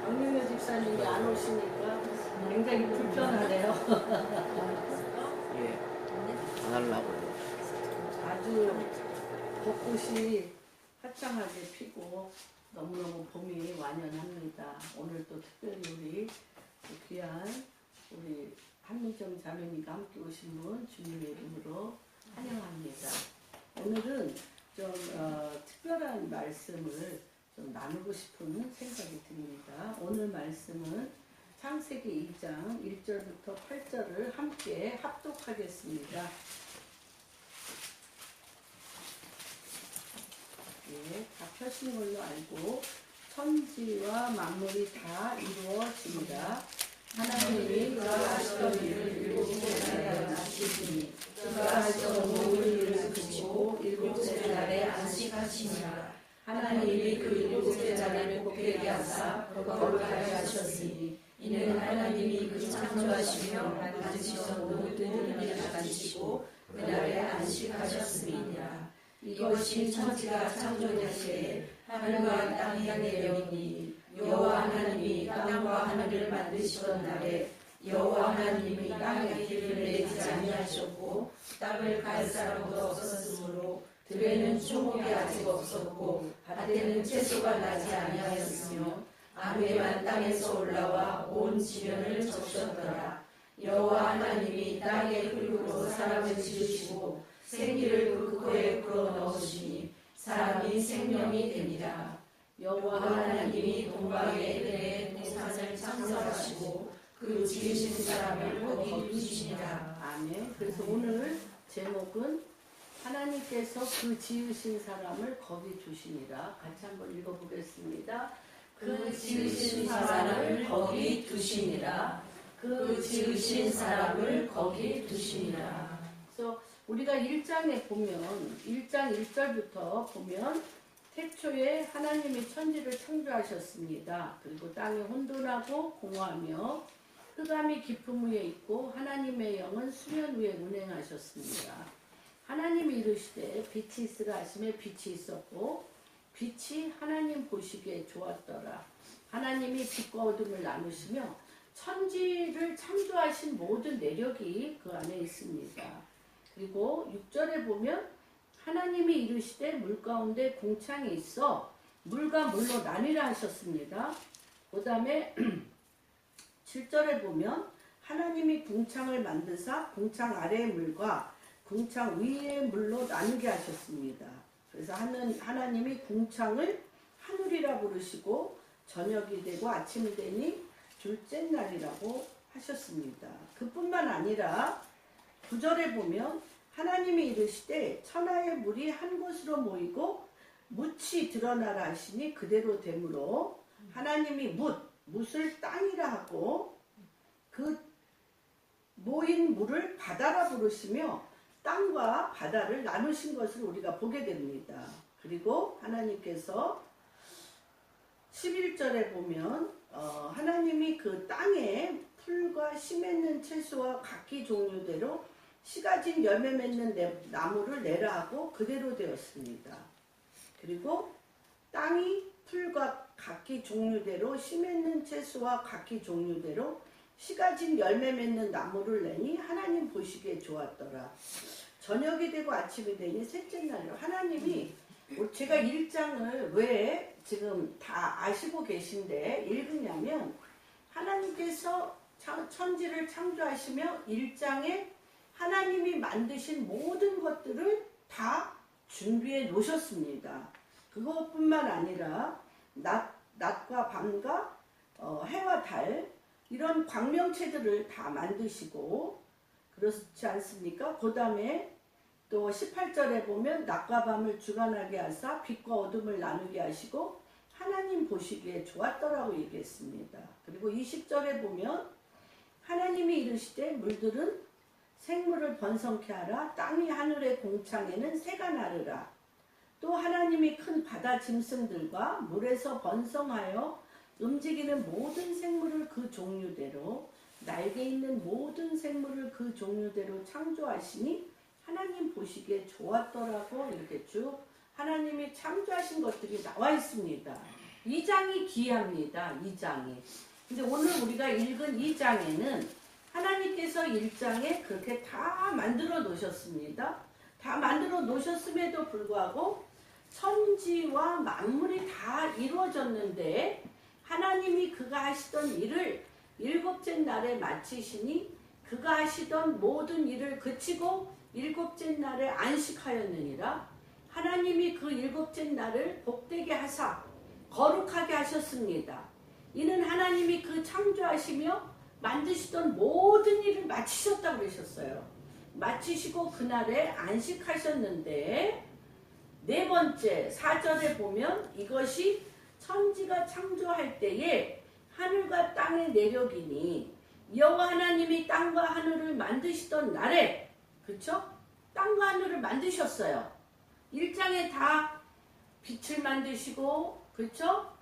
박명효 집사님이 안 오시니까 굉장히 불편하네요. 예, 안 하려고. 아주 벚꽃이 화창하게 피고 너무너무 봄이 완연합니다. 오늘 또 특별히 우리 귀한 우리 한민정 자매님과 함께 오신 분 주님의 이름으로 환영합니다. 오늘은 좀 특별한 말씀을 좀 나누고 싶은 생각이 듭니다. 오늘 말씀은 창세기 2장 1절부터 8절을 함께 합독하겠습니다. 예, 다 펴신 걸로 알고 천지와 만물이 다 이루어집니다. 하나님이 그가 하시던 일을 일곱째 날에 마치시니 그가 하시던 모든 일을 그치고 일곱째 날에 안식하시니라. 하나님이 그 일곱째 날을 복되게 하사 거룩하게 하셨으니 이는 하나님이 그 창조하시며 만드시던 모든 일을 마치시고 그날에 안식하셨음이니라. 이것이 천지가 창조될 때에 하늘과 땅이 되었니 여호와 하나님이 땅과 하늘을 만드시던 날에 여호와 하나님이 땅에 길을 내지 아니하셨고 땅을 갈 사람도 없었으므로 들에는 초목이 아직 없었고 밭에는 채소가 나지 아니하였으며 안개만 땅에서 올라와 온 지면을 적셨더라. 여호와 하나님이 땅의 흙으로 사람을 지으시고 생기를 그 코에 불어넣으시니 사람이 생명이 됩니다. 여호와 하나님이 동방의 에덴에 동산을 창설하시고 그 지으신 사람을 거기 두시니라. 아멘. 그래서 오늘 제목은 하나님께서 그 지으신 사람을 거기 두시니라. 같이 한번 읽어보겠습니다. 그 지으신 사람을 거기 두시니라. 그 지으신 사람을 거기 두시니라. 그래서 우리가 1장에 보면 1장 1절부터 보면 태초에 하나님이 천지를 창조하셨습니다. 그리고 땅이 혼돈하고 공허하며 흑암이 깊음 위에 있고 하나님의 영은 수면 위에 운행하셨습니다. 하나님이 이르시되 빛이 있으라 하시매 빛이 있었고 빛이 하나님 보시기에 좋았더라. 하나님이 빛과 어둠을 나누시며 천지를 창조하신 모든 내력이 그 안에 있습니다. 그리고 6절에 보면 하나님이 이르시되 물 가운데 궁창이 있어 물과 물로 나뉘라 하셨습니다. 그 다음에 7절에 보면 하나님이 궁창을 만드사 궁창 아래의 물과 궁창 위의 물로 나누게 하셨습니다. 그래서 하나님이 궁창을 하늘이라 부르시고 저녁이 되고 아침이 되니 둘째 날이라고 하셨습니다. 그뿐만 아니라 9절에 보면 하나님이 이르시되 천하의 물이 한 곳으로 모이고 묻이 드러나라 하시니 그대로 되므로 하나님이 묻을 땅이라 하고 그 모인 물을 바다라 부르시며 땅과 바다를 나누신 것을 우리가 보게 됩니다. 그리고 하나님께서 11절에 보면 하나님이 그 땅에 풀과 씨 맺는 채소와 각기 종류대로 씨 가진 열매 맺는 나무를 내라 하고 그대로 되었습니다. 그리고 땅이 풀과 각기 종류대로 씨 맺는 채소와 각기 종류대로 씨 가진 열매 맺는 나무를 내니 하나님 보시기에 좋았더라. 저녁이 되고 아침이 되니 셋째 날이라. 하나님이 제가 1장을 왜 지금 다 아시고 계신데 읽으냐면 하나님께서 천지를 창조하시며 1장에 하나님이 만드신 모든 것들을 다 준비해 놓으셨습니다. 그것뿐만 아니라 낮과 밤과 해와 달 이런 광명체들을 다 만드시고 그렇지 않습니까? 그 다음에 또 18절에 보면 낮과 밤을 주관하게 하사 빛과 어둠을 나누게 하시고 하나님 보시기에 좋았더라고 얘기했습니다. 그리고 20절에 보면 하나님이 이르시되 물들은 생물을 번성케 하라. 땅이 하늘의 공창에는 새가 나르라. 또 하나님이 큰 바다 짐승들과 물에서 번성하여 움직이는 모든 생물을 그 종류대로 날개 있는 모든 생물을 그 종류대로 창조하시니 하나님 보시기에 좋았더라고 이렇게 쭉 하나님이 창조하신 것들이 나와 있습니다. 2장이 기이합니다. 2장이. 근데 오늘 우리가 읽은 2장에는 하나님께서 1장에 그렇게 다 만들어 놓으셨습니다. 다 만들어 놓으셨음에도 불구하고 천지와 만물이 다 이루어졌는데 하나님이 그가 하시던 일을 일곱째 날에 마치시니 그가 하시던 모든 일을 그치고 일곱째 날에 안식하였느니라. 하나님이 그 일곱째 날을 복되게 하사 거룩하게 하셨습니다. 이는 하나님이 그 창조하시며 만드시던 모든 일을 마치셨다고 그러셨어요. 마치시고 그날에 안식하셨는데 네 번째 4절에 보면 이것이 천지가 창조할 때에 하늘과 땅의 내력이니 여호와 하나님이 땅과 하늘을 만드시던 날에, 그쵸? 땅과 하늘을 만드셨어요. 1장에 다 빛을 만드시고, 그쵸?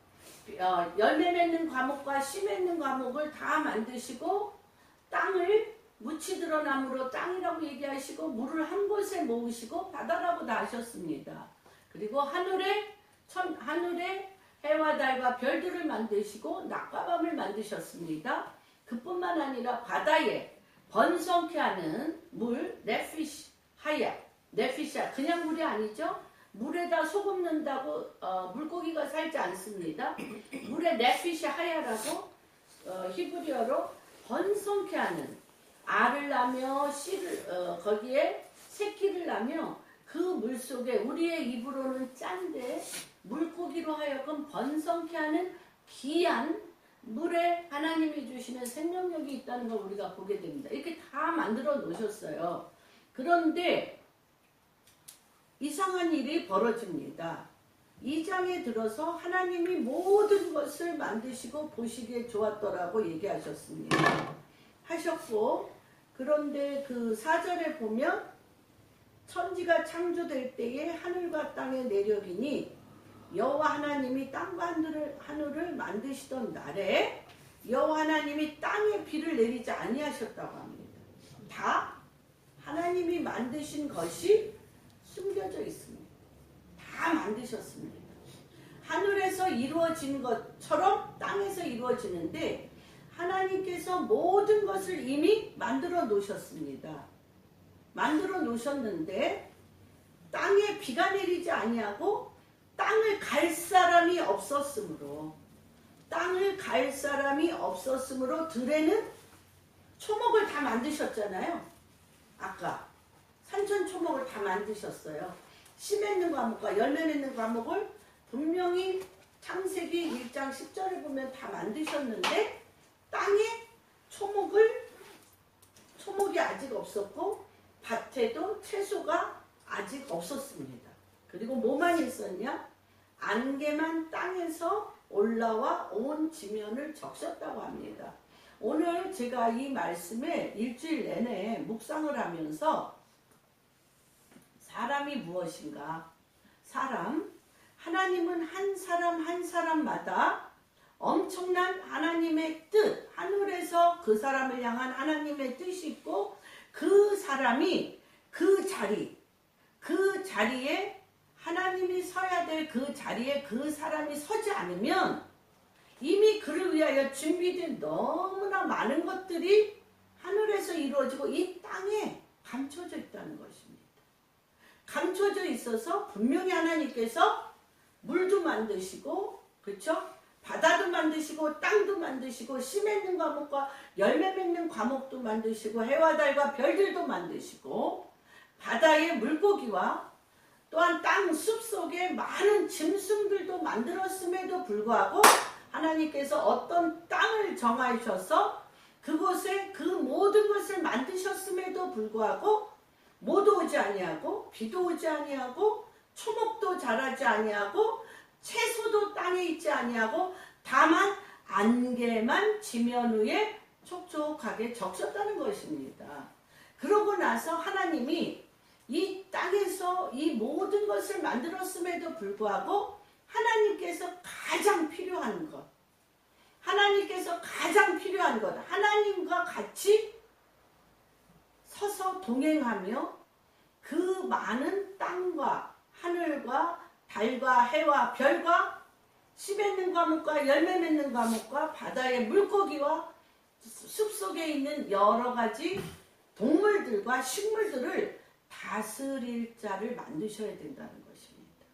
열매 맺는 과목과 씨 맺는 과목을 다 만드시고 땅을 무치드러남으로 땅이라고 얘기하시고 물을 한 곳에 모으시고 바다라고 다 하셨습니다. 그리고 하늘에 해와 달과 별들을 만드시고 낮과 밤을 만드셨습니다. 그뿐만 아니라 바다에 번성케 하는 물 네피시 하야, 네피샤 그냥 물이 아니죠. 물에다 소금 넣는다고 물고기가 살지 않습니다. 물에 네피시 하야라고 히브리어로 번성케 하는, 알을 낳으며 거기에 새끼를 낳으며 그 물속에 우리의 입으로는 짠데 물고기로 하여금 번성케 하는 귀한 물에 하나님이 주시는 생명력이 있다는 걸 우리가 보게 됩니다. 이렇게 다 만들어 놓으셨어요. 그런데 이상한 일이 벌어집니다. 2장에 들어서 하나님이 모든 것을 만드시고 보시기에 좋았더라고 얘기하셨습니다. 하셨고, 그런데 그 4절에 보면 천지가 창조될 때에 하늘과 땅의 내력이니 여호와 하나님이 땅과 하늘을 만드시던 날에 여호와 하나님이 땅에 비를 내리지 아니하셨다고 합니다. 다 하나님이 만드신 것이 숨겨져 있습니다. 다 만드셨습니다. 하늘에서 이루어진 것처럼 땅에서 이루어지는데 하나님께서 모든 것을 이미 만들어 놓으셨습니다. 만들어 놓으셨는데 땅에 비가 내리지 아니하고 땅을 갈 사람이 없었으므로 들에는 초목을 다 만드셨잖아요. 아까 산천 초목을 다 만드셨어요. 씨 맺는 과목과 열매 맺는 과목을 분명히 창세기 1장 10절에 보면 다 만드셨는데 땅에 초목이 아직 없었고 밭에도 채소가 아직 없었습니다. 그리고 뭐만 있었냐? 안개만 땅에서 올라와 온 지면을 적셨다고 합니다. 오늘 제가 이 말씀에 일주일 내내 묵상을 하면서 사람이 무엇인가? 하나님은 한 사람 한 사람마다 엄청난 하나님의 뜻, 하늘에서 그 사람을 향한 하나님의 뜻이 있고 그 사람이 그 자리에 하나님이 서야 될 그 자리에 그 사람이 서지 않으면 이미 그를 위하여 준비된 너무나 많은 것들이 하늘에서 이루어지고 이 땅에 감춰져 있다는 것입니다. 감춰져 있어서 분명히 하나님께서 물도 만드시고, 그렇죠? 바다도 만드시고 땅도 만드시고 씨 맺는 과목과 열매 맺는 과목도 만드시고 해와 달과 별들도 만드시고 바다의 물고기와 또한 땅 숲속에 많은 짐승들도 만들었음에도 불구하고 하나님께서 어떤 땅을 정하셔서 그곳에 그 모든 것을 만드셨음에도 불구하고 모도 오지 아니하고 비도 오지 아니하고 초목도 자라지 아니하고 채소도 땅에 있지 아니하고 다만 안개만 지면 위에 촉촉하게 적셨다는 것입니다. 그러고 나서 하나님이 이 땅에서 이 모든 것을 만들었음에도 불구하고 하나님께서 가장 필요한 것, 하나님과 같이 서서 동행하며 그 많은 땅과 하늘과 달과 해와 별과 씨 맺는 과목과 열매 맺는 과목과 바다의 물고기와 숲속에 있는 여러 가지 동물들과 식물들을 다스릴 자를 만드셔야 된다는 것입니다.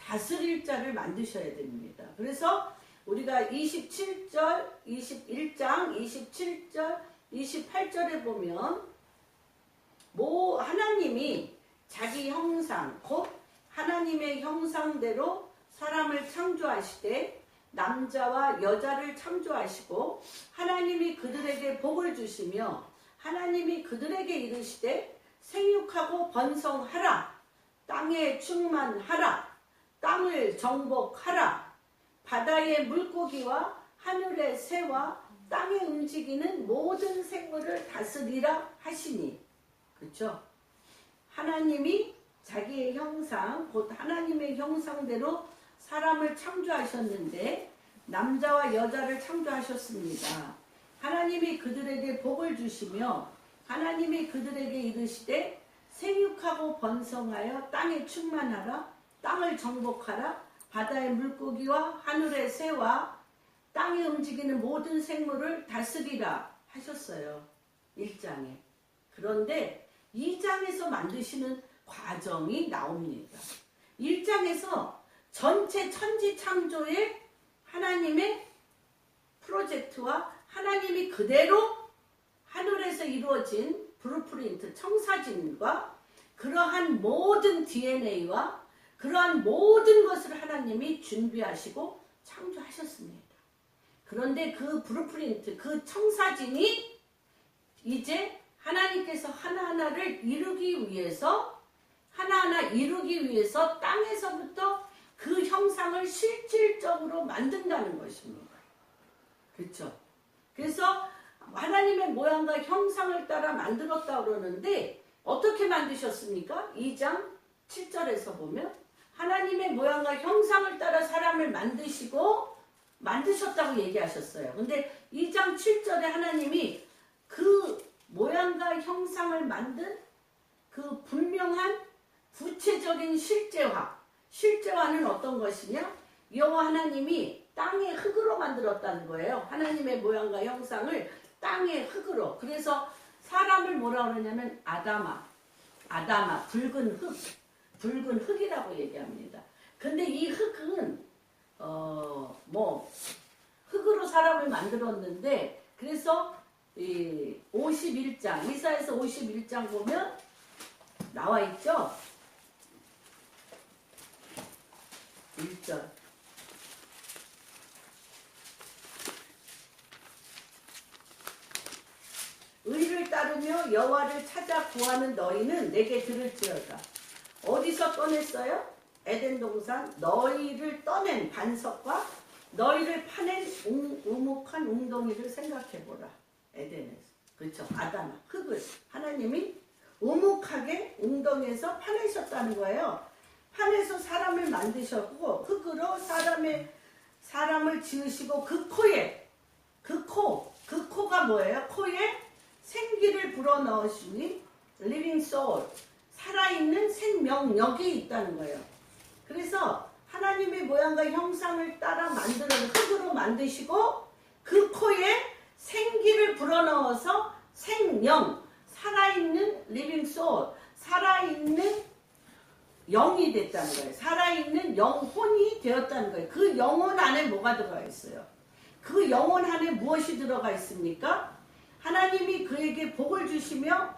다스릴 자를 만드셔야 됩니다. 그래서 우리가 27절, 21장, 27절, 28절에 보면 하나님이 자기 형상, 곧 하나님의 형상대로 사람을 창조하시되 남자와 여자를 창조하시고 하나님이 그들에게 복을 주시며 하나님이 그들에게 이르시되 생육하고 번성하라, 땅에 충만하라, 땅을 정복하라, 바다의 물고기와 하늘의 새와 땅에 움직이는 모든 생물을 다스리라 하시니. 그렇죠? 하나님이 자기의 형상, 곧 하나님의 형상대로 사람을 창조하셨는데 남자와 여자를 창조하셨습니다. 하나님이 그들에게 복을 주시며 하나님이 그들에게 이르시되 생육하고 번성하여 땅에 충만하라, 땅을 정복하라, 바다의 물고기와 하늘의 새와 땅에 움직이는 모든 생물을 다스리라 하셨어요. 1장에. 그런데 2장에서 만드시는 과정이 나옵니다. 1장에서 전체 천지 창조의 하나님의 프로젝트와 하나님이 그대로 하늘에서 이루어진 블루프린트, 청사진과 그러한 모든 DNA와 그러한 모든 것을 하나님이 준비하시고 창조하셨습니다. 그런데 그 블루프린트, 그 청사진이 이제 하나님께서 하나하나를 이루기 위해서 땅에서부터 그 형상을 실질적으로 만든다는 것입니다. 그렇죠? 그래서 하나님의 모양과 형상을 따라 만들었다고 그러는데 어떻게 만드셨습니까? 2장 7절에서 보면 하나님의 모양과 형상을 따라 사람을 만드셨다고 얘기하셨어요. 근데 2장 7절에 하나님이 그 모양과 형상을 만든 그 분명한 구체적인 실제화는 어떤 것이냐? 여호와 하나님이 땅의 흙으로 만들었다는 거예요. 하나님의 모양과 형상을 땅의 흙으로. 그래서 사람을 뭐라 그러냐면 아다마, 붉은 흙이라고 얘기합니다. 근데 이 흙은 흙으로 사람을 만들었는데, 그래서 이 51장, 이사야서 51장 보면 나와 있죠? 1절. 의를 따르며 여호와를 찾아 구하는 너희는 내게 들을지어다. 어디서 꺼냈어요? 에덴 동산. 너희를 떠낸 반석과 너희를 파낸 우묵한 웅덩이를 생각해보라. 에덴에서. 그렇죠? 아담, 흙을 하나님이 우묵하게 웅덩이에서 파내셨다는 거예요. 파내서 사람을 만드셨고 흙으로 사람을 지으시고 그 코가 뭐예요? 코에 생기를 불어넣으시니 living soul, 살아있는 생명력이 있다는 거예요. 그래서 하나님의 모양과 형상을 따라 만드는 흙으로 만드시고 그 코에 생기를 불어넣어서 생명, 살아있는 living soul, 살아있는 영이 됐다는 거예요. 살아있는 영혼이 되었다는 거예요. 그 영혼 안에 뭐가 들어가 있어요? 그 영혼 안에 무엇이 들어가 있습니까? 하나님이 그에게 복을 주시며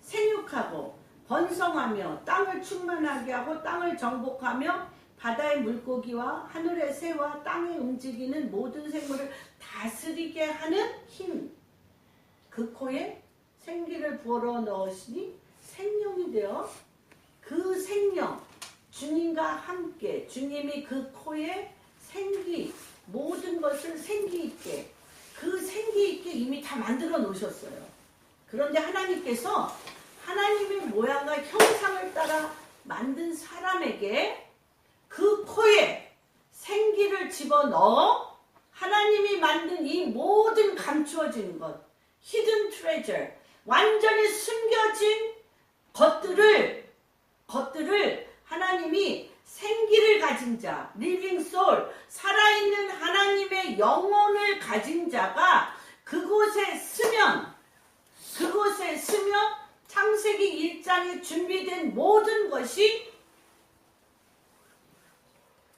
생육하고 번성하며 땅을 충만하게 하고 땅을 정복하며 바다의 물고기와 하늘의 새와 땅에 움직이는 모든 생물을 다스리게 하는 힘. 그 코에 생기를 불어넣으시니 생명이 되어 그 생명, 주님과 함께 주님이 그 코에 생기, 모든 것을 생기 있게, 그 생기 있게 이미 다 만들어 놓으셨어요. 그런데 하나님께서 하나님의 모양과 형상을 따라 만든 사람에게 그 코에 생기를 집어넣어 하나님이 만든 이 모든 감추어진 것, hidden treasure, 완전히 숨겨진 것들을 하나님이 자, 리빙 소울, 살아있는 하나님의 영혼을 가진 자가 그곳에 쓰면 창세기 1장에 준비된 모든 것이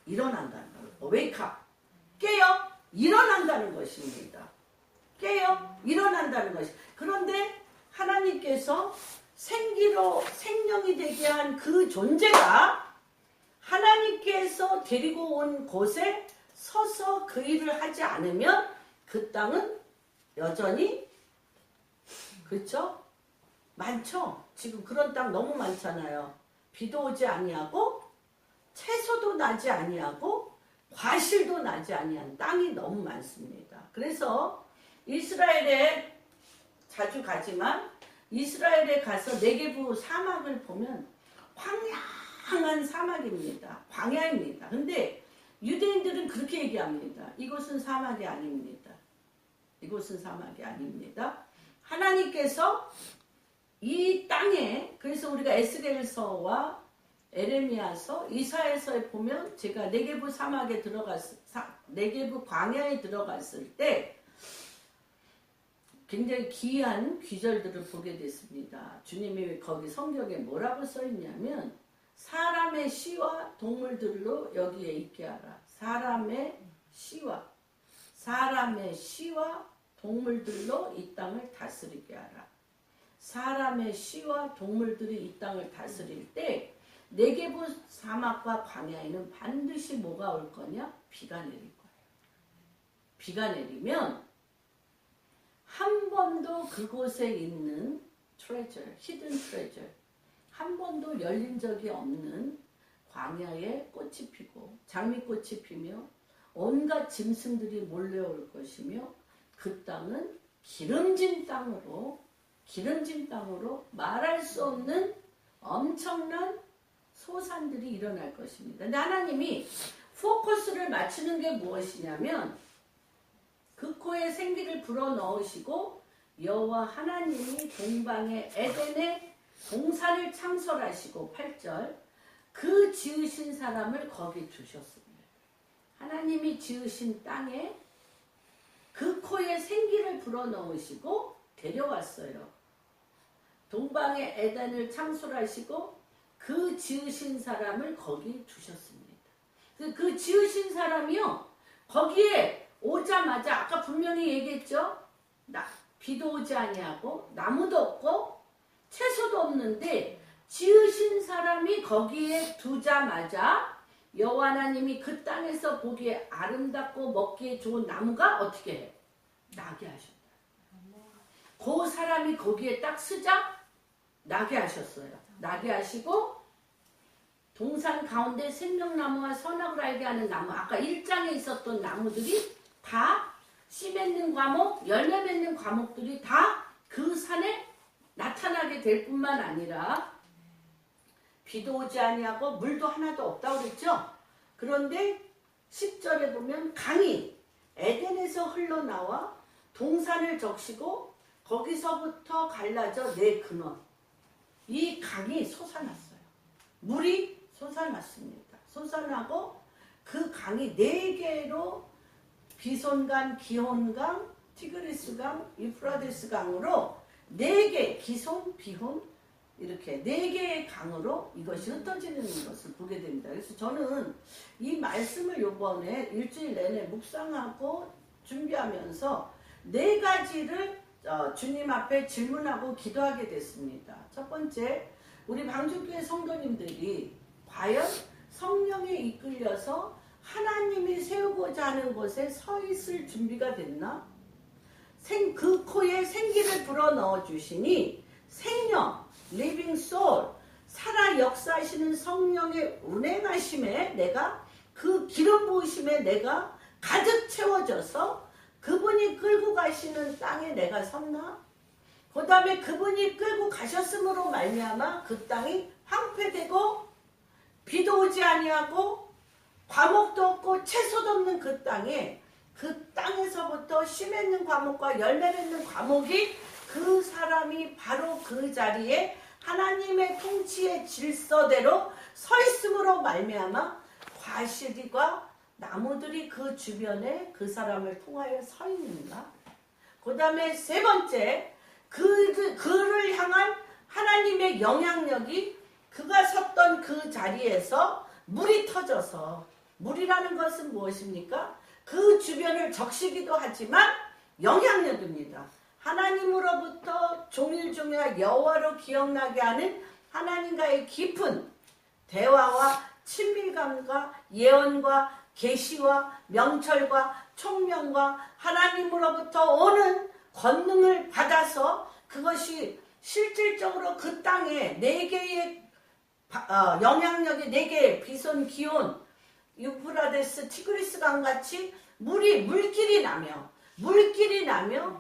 일어난다는 거예요. wake up. 깨요. 일어난다는 것입니다. 깨요. 일어난다는 것이. 그런데 하나님께서 생명이 되게 한 그 존재가 하나님께서 데리고 온 곳에 서서 그 일을 하지 않으면 그 땅은 여전히, 그렇죠? 많죠? 지금 그런 땅 너무 많잖아요. 비도 오지 아니하고 채소도 나지 아니하고 과실도 나지 아니한 땅이 너무 많습니다. 그래서 이스라엘에 자주 가지만 이스라엘에 가서 네게부 사막을 보면 황량한 사막입니다. 광야입니다. 근데 유대인들은 그렇게 얘기합니다. 이곳은 사막이 아닙니다. 이곳은 사막이 아닙니다. 하나님께서 이 땅에, 그래서 우리가 에스겔서와 에레미야서, 이사야서에 보면 제가 네게부 사막에 네게부 광야에 들어갔을 때 굉장히 귀한 귀절들을 보게 됐습니다. 주님이 거기 성경에 뭐라고 써있냐면 사람의 씨와 동물들로 여기에 있게 하라. 사람의 씨와 동물들로 이 땅을 다스리게 하라. 사람의 씨와 동물들이 이 땅을 다스릴 때 네게부 사막과 광야에는 반드시 뭐가 올 거냐? 비가 내릴 거예요. 비가 내리면 한 번도 그곳에 있는 히든 트레저, 한 번도 열린 적이 없는 광야에 꽃이 피고 장미꽃이 피며 온갖 짐승들이 몰려올 것이며 그 땅은 기름진 땅으로 말할 수 없는 엄청난 소산들이 일어날 것입니다. 근데 하나님이 포커스를 맞추는 게 무엇이냐면 그 코에 생기를 불어넣으시고 여호와 하나님이 동방의 에덴에 동산을 창설하시고 8절 그 지으신 사람을 거기 두셨습니다. 하나님이 지으신 땅에 그 코에 생기를 불어넣으시고 데려왔어요. 동방의 에덴을 창설하시고 그 지으신 사람을 거기 두셨습니다. 그 지으신 사람이요, 거기에 오자마자 아까 분명히 얘기했죠. 비도 오지 아니하고 나무도 없고 채소도 없는데 지으신 사람이 거기에 두자마자 여호와 하나님이 그 땅에서 보기에 아름답고 먹기에 좋은 나무가 어떻게 해? 나게 하셨다. 그 사람이 거기에 딱 쓰자 나게 하셨어요. 나게 하시고 동산 가운데 생명나무와 선악을 알게 하는 나무, 아까 1장에 있었던 나무들이 다 씨 맺는 과목, 열매 맺는 과목들이 다 그 산에 나타나게 될 뿐만 아니라 비도 오지 아니하고 물도 하나도 없다고 그랬죠. 그런데 10절에 보면 강이 에덴에서 흘러나와 동산을 적시고 거기서부터 갈라져 네 근원, 이 강이 솟아났어요. 물이 솟아났습니다. 솟아나고 그 강이 네 개로 비손강, 기혼강, 티그리스강, 유프라데스강으로 네 개, 기손, 비혼 이렇게 네 개의 강으로 이것이 흩어지는 것을 보게 됩니다. 그래서 저는 이 말씀을 이번에 일주일 내내 묵상하고 준비하면서 네 가지를 주님 앞에 질문하고 기도하게 됐습니다. 첫 번째, 우리 방주교회 성도님들이 과연 성령에 이끌려서 하나님이 세우고자 하는 곳에 서 있을 준비가 됐나? 그 코에 생기를 불어넣어 주시니 생명, living soul, 살아 역사하시는 성령의 운행하심에 내가 그 기름 부으심에 내가 가득 채워져서 그분이 끌고 가시는 땅에 내가 섰나? 그 다음에 그분이 끌고 가셨음으로 말미암아 그 땅이 황폐되고 비도 오지 아니하고 과목도 없고 채소도 없는 그 땅에 그 땅에서부터 씨 맺는 과목과 열매 맺는 과목이 그 사람이 바로 그 자리에 하나님의 통치의 질서대로 서 있음으로 말미암아 과실과 나무들이 그 주변에 그 사람을 통하여 서 있는가? 그 다음에 세 번째, 그를 향한 하나님의 영향력이 그가 섰던 그 자리에서 물이 터져서, 물이라는 것은 무엇입니까? 그 주변을 적시기도 하지만 영향력입니다. 하나님으로부터 종일종일 여호와로 기억나게 하는 하나님과의 깊은 대화와 친밀감과 예언과 계시와 명철과 총명과 하나님으로부터 오는 권능을 받아서 그것이 실질적으로 그 땅에 네 개의 영향력이 네 개의 비손, 기온, 유프라데스, 티그리스 강같이 물길이 나며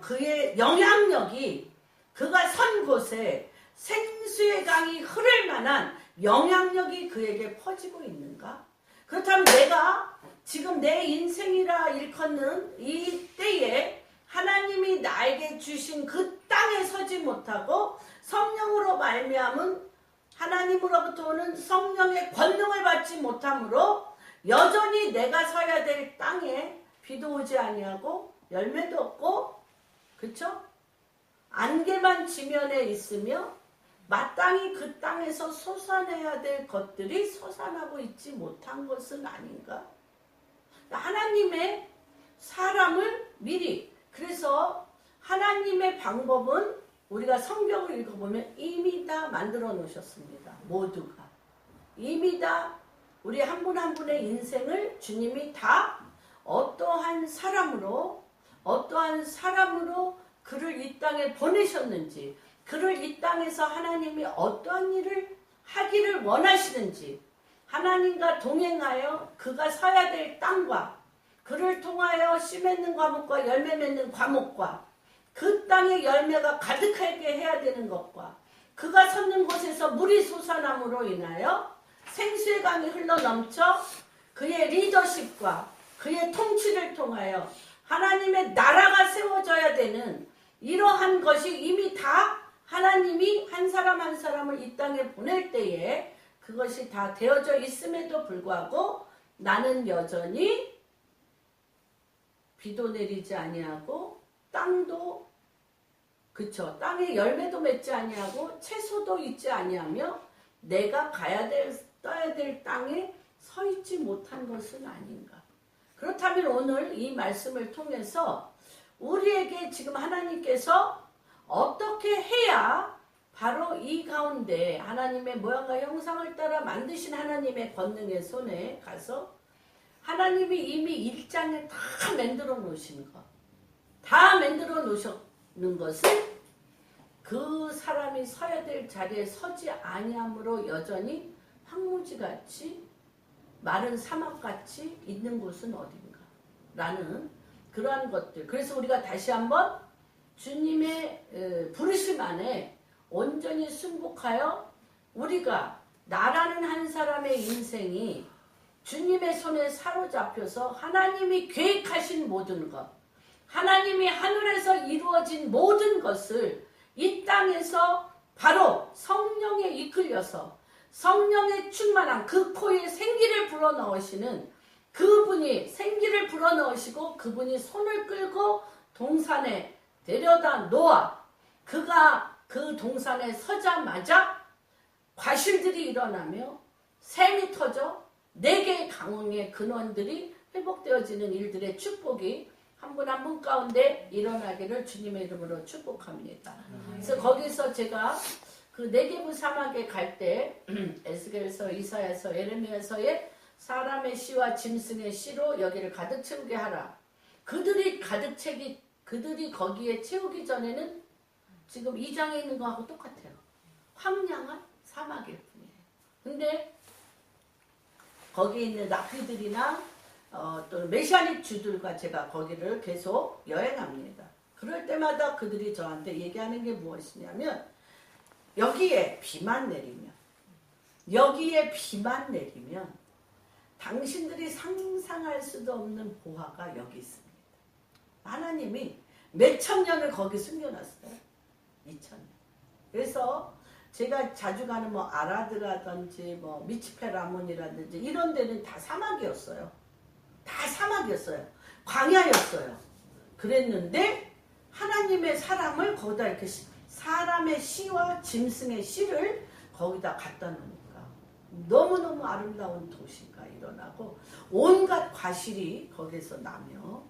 그의 영향력이 그가 선 곳에 생수의 강이 흐를 만한 영향력이 그에게 퍼지고 있는가? 그렇다면 내가 지금 내 인생이라 일컫는 이 때에 하나님이 나에게 주신 그 땅에 서지 못하고 성령으로 말미암은 하나님으로부터 오는 성령의 권능을 받지 못함으로 여전히 내가 서야 될 땅에 비도 오지 아니하고 열매도 없고, 그쵸? 안개만 지면에 있으며 마땅히 그 땅에서 솟아내야 될 것들이 솟아나고 있지 못한 것은 아닌가? 하나님의 사람을 미리, 그래서 하나님의 방법은 우리가 성경을 읽어보면 이미 다 만들어 놓으셨습니다. 모두가 이미 다 우리 한 분 한 분의 인생을 주님이 다 어떠한 사람으로 그를 이 땅에 보내셨는지, 그를 이 땅에서 하나님이 어떠한 일을 하기를 원하시는지, 하나님과 동행하여 그가 서야 될 땅과 그를 통하여 씨 맺는 과목과 열매 맺는 과목과 그 땅의 열매가 가득하게 해야 되는 것과 그가 섰는 곳에서 물이 솟아남으로 인하여 생수의 강이 흘러넘쳐 그의 리더십과 그의 통치를 통하여 하나님의 나라가 세워져야 되는 이러한 것이 이미 다 하나님이 한 사람 한 사람을 이 땅에 보낼 때에 그것이 다 되어져 있음에도 불구하고 나는 여전히 비도 내리지 아니하고 땅도, 그쵸, 땅에 열매도 맺지 아니하고 채소도 있지 아니하며 내가 떠야 될 땅에 서 있지 못한 것은 아닌가. 그렇다면 오늘 이 말씀을 통해서 우리에게 지금 하나님께서 어떻게 해야 바로 이 가운데 하나님의 모양과 형상을 따라 만드신 하나님의 권능의 손에 가서 하나님이 이미 1장에 다 만들어 놓으신 것, 다 만들어 놓으셨는 것을 그 사람이 서야 될 자리에 서지 아니함으로 여전히 황무지같이 마른 사막같이 있는 곳은 어딘가 라는 그러한 것들. 그래서 우리가 다시 한번 주님의 부르심 안에 온전히 순복하여 우리가 나라는 한 사람의 인생이 주님의 손에 사로잡혀서 하나님이 계획하신 모든 것, 하나님이 하늘에서 이루어진 모든 것을 이 땅에서 바로 성령에 이끌려서 성령의 충만한 그 코에 생기를 불어넣으시는 그분이 생기를 불어넣으시고 그분이 손을 끌고 동산에 데려다 놓아 그가 그 동산에 서자마자 과실들이 일어나며 샘이 터져 4개의 강원의 근원들이 회복되어지는 일들의 축복이 한 분 한 분 가운데 일어나기를 주님의 이름으로 축복합니다. 그래서 거기서 제가 그 네게부 사막에 갈 때 에스겔서, 이사야서, 예레미야서의 사람의 씨와 짐승의 씨로 여기를 가득 채우게 하라. 그들이 거기에 채우기 전에는 지금 2장에 있는 거하고 똑같아요. 황량한 사막일 뿐이에요. 근데 거기에 있는 나피들이나 또 메시아닉 주들과 제가 거기를 계속 여행합니다. 그럴 때마다 그들이 저한테 얘기하는 게 무엇이냐면 여기에 비만 내리면 당신들이 상상할 수도 없는 보화가 여기 있습니다. 하나님이 몇천 년을 거기 숨겨놨어요. 2000년. 그래서 제가 자주 가는 뭐 아라드라든지 뭐 미츠페라몬이라든지 이런 데는 다 사막이었어요. 다 사막이었어요. 광야였어요. 그랬는데 하나님의 사람을 거기다 이렇게 사람의 씨와 짐승의 씨를 거기다 갖다 놓으니까 너무너무 아름다운 도시가 일어나고 온갖 과실이 거기에서 나며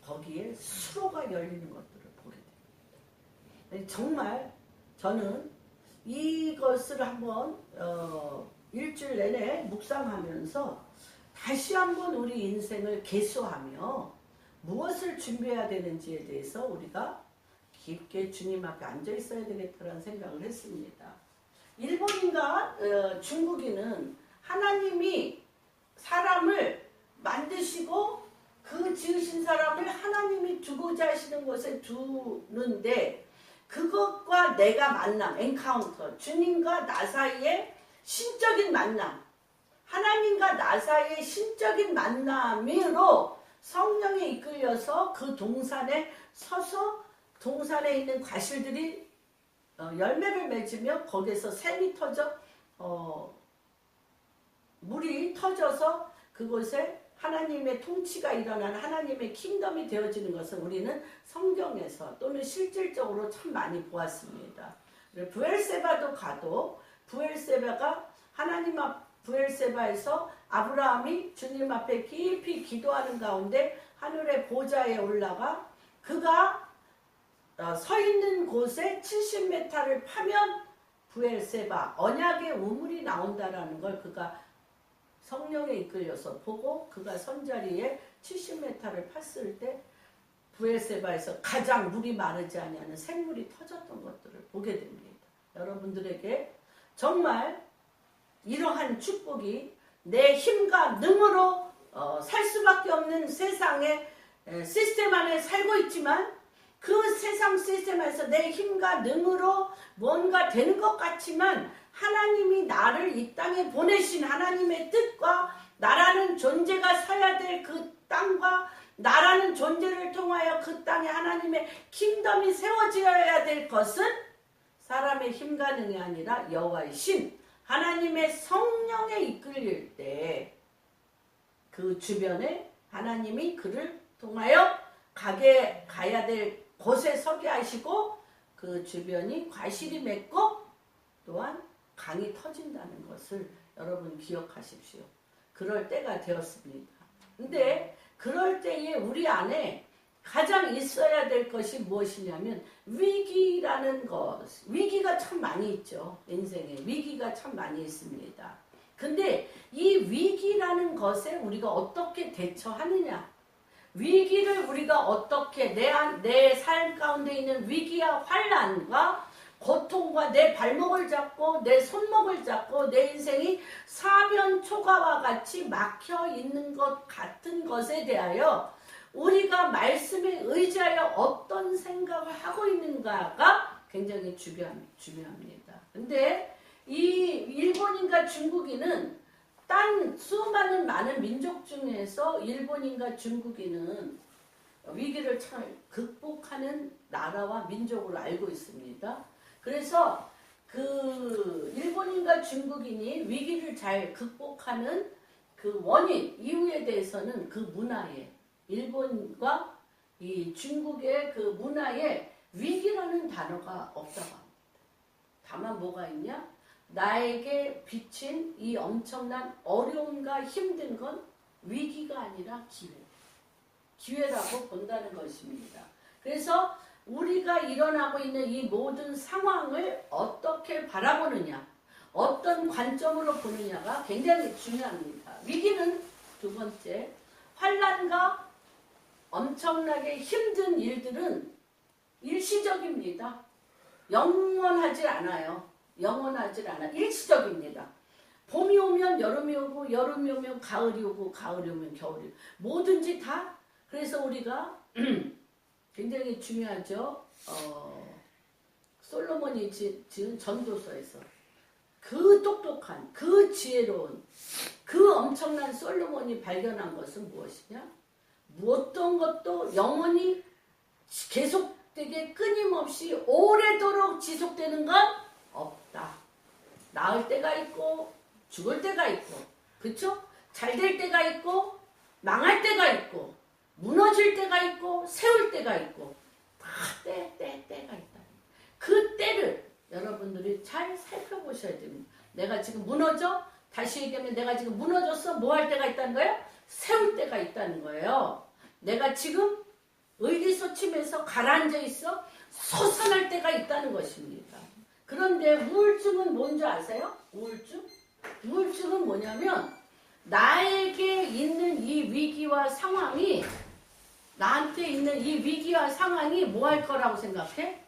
거기에 수로가 열리는 것들을 보게 됩니다. 정말 저는 이것을 한번 일주일 내내 묵상하면서 다시 한번 우리 인생을 개수하며 무엇을 준비해야 되는지에 대해서 우리가 깊게 주님 앞에 앉아 있어야 되겠다는 생각을 했습니다. 일본인과 중국인은 하나님이 사람을 만드시고 그 지으신 사람을 하나님이 두고자 하시는 곳에 두는데 그것과 내가 만남, 엔카운터, 주님과 나 사이의 신적인 만남, 하나님과 나 사이의 신적인 만남으로 성령에 이끌려서 그 동산에 서서 동산에 있는 과실들이 열매를 맺으며 거기에서 샘이 터져 물이 터져서 그곳에 하나님의 통치가 일어나는 하나님의 킹덤이 되어지는 것을 우리는 성경에서 또는 실질적으로 참 많이 보았습니다. 부엘세바도 가도 부엘세바가 하나님 앞 부엘세바에서 아브라함이 주님 앞에 깊이 기도하는 가운데 하늘의 보좌에 올라가 그가 서 있는 곳에 70m를 파면 부엘세바 언약의 우물이 나온다라는 걸 그가 성령에 이끌려서 보고 그가 선자리에 70m를 팠을 때 부엘세바에서 가장 물이 마르지 아니하는 샘물이 터졌던 것들을 보게 됩니다. 여러분들에게 정말 이러한 축복이 내 힘과 능으로 살 수밖에 없는 세상의 시스템 안에 살고 있지만 그 세상 시스템 안에서 내 힘과 능으로 뭔가 되는 것 같지만 하나님이 나를 이 땅에 보내신 하나님의 뜻과 나라는 존재가 서야 될 그 땅과 나라는 존재를 통하여 그 땅에 하나님의 킹덤이 세워져야 될 것은 사람의 힘과 능이 아니라 여호와의 신 하나님의 성령에 이끌릴 때 그 주변에 하나님이 그를 통하여 가야 될 곳에 서게 하시고 그 주변이 과실이 맺고 또한 강이 터진다는 것을 여러분 기억하십시오. 그럴 때가 되었습니다. 근데 그럴 때에 우리 안에 가장 있어야 될 것이 무엇이냐면 위기라는 것. 위기가 참 많이 있죠. 인생에 위기가 참 많이 있습니다. 근데 이 위기라는 것에 우리가 어떻게 대처하느냐, 위기를 우리가 어떻게 내 삶 가운데 있는 위기와 환난과 고통과 내 발목을 잡고 내 손목을 잡고 내 인생이 사면 초가와 같이 막혀 있는 것 같은 것에 대하여 우리가 말씀에 의지하여 어떤 생각을 하고 있는가가 굉장히 중요합니다. 근데 이 일본인과 중국인은 딴 수많은 많은 민족 중에서 일본인과 중국인은 위기를 잘 극복하는 나라와 민족으로 알고 있습니다. 그래서 그 일본인과 중국인이 위기를 잘 극복하는 그 원인, 이유에 대해서는 그 문화에 일본과 이 중국의 그 문화에 위기라는 단어가 없다고 합니다. 다만 뭐가 있냐? 나에게 비친 이 엄청난 어려움과 힘든 건 위기가 아니라 기회라고 본다는 것입니다. 그래서 우리가 일어나고 있는 이 모든 상황을 어떻게 바라보느냐, 어떤 관점으로 보느냐가 굉장히 중요합니다. 위기는 두 번째, 환난과 엄청나게 힘든 일들은 일시적입니다. 영원하지 않아요. 일시적입니다. 봄이 오면 여름이 오고 여름이 오면 가을이 오고 가을이 오면 겨울이 오고 뭐든지 다. 그래서 우리가 굉장히 중요하죠. 솔로몬이 지은 전도서에서 그 똑똑한, 그 지혜로운, 그 엄청난 솔로몬이 발견한 것은 무엇이냐? 어떤 것도 영원히 계속되게 끊임없이 오래도록 지속되는 건 없다. 없다. 나을 때가 있고 죽을 때가 있고, 그쵸? 잘 될 때가 있고 망할 때가 있고 무너질 때가 있고 세울 때가 있고 다 때가 있다. 그 때를 여러분들이 잘 살펴보셔야 됩니다. 내가 지금 무너져? 다시 얘기하면 내가 지금 무너졌어? 뭐 할 때가 있다는 거예요? 세울 때가 있다는 거예요. 내가 지금 의기소침해서 가라앉아 있어? 솟아날 때가 있다는 것입니다. 그런데 우울증은 뭔지 아세요? 우울증? 우울증은 뭐냐면 나에게 있는 이 위기와 상황이, 나한테 있는 이 위기와 상황이 뭐 할 거라고 생각해?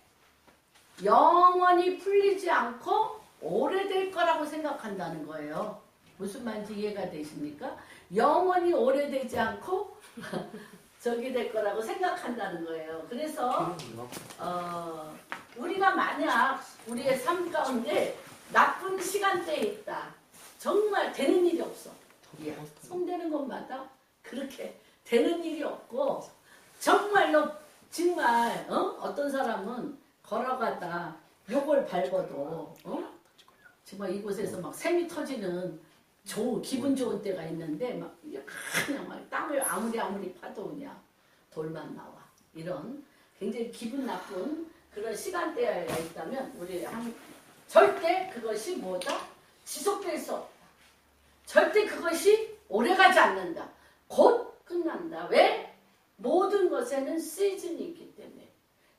영원히 풀리지 않고 오래될 거라고 생각한다는 거예요. 무슨 말인지 이해가 되십니까? 영원히 오래되지 않고 저기 될 거라고 생각한다는 거예요. 그래서 우리가 만약 우리의 삶 가운데 나쁜 시간대에 있다. 정말 되는 일이 없어. 손대는 것마다 그렇게 되는 일이 없고 정말로 정말 어떤 사람은 걸어가다 욕을 밟아도 정말 이곳에서 막 샘이 터지는 기분 좋은 때가 있는데 막 그냥 막 땅을 아무리 파도 그냥 돌만 나와. 이런 굉장히 기분 나쁜 그런 시간대가 있다면 우리 절대 그것이 뭐다? 지속될 수 없다. 절대 그것이 오래가지 않는다. 곧 끝난다. 왜? 모든 것에는 시즌이 있기 때문에.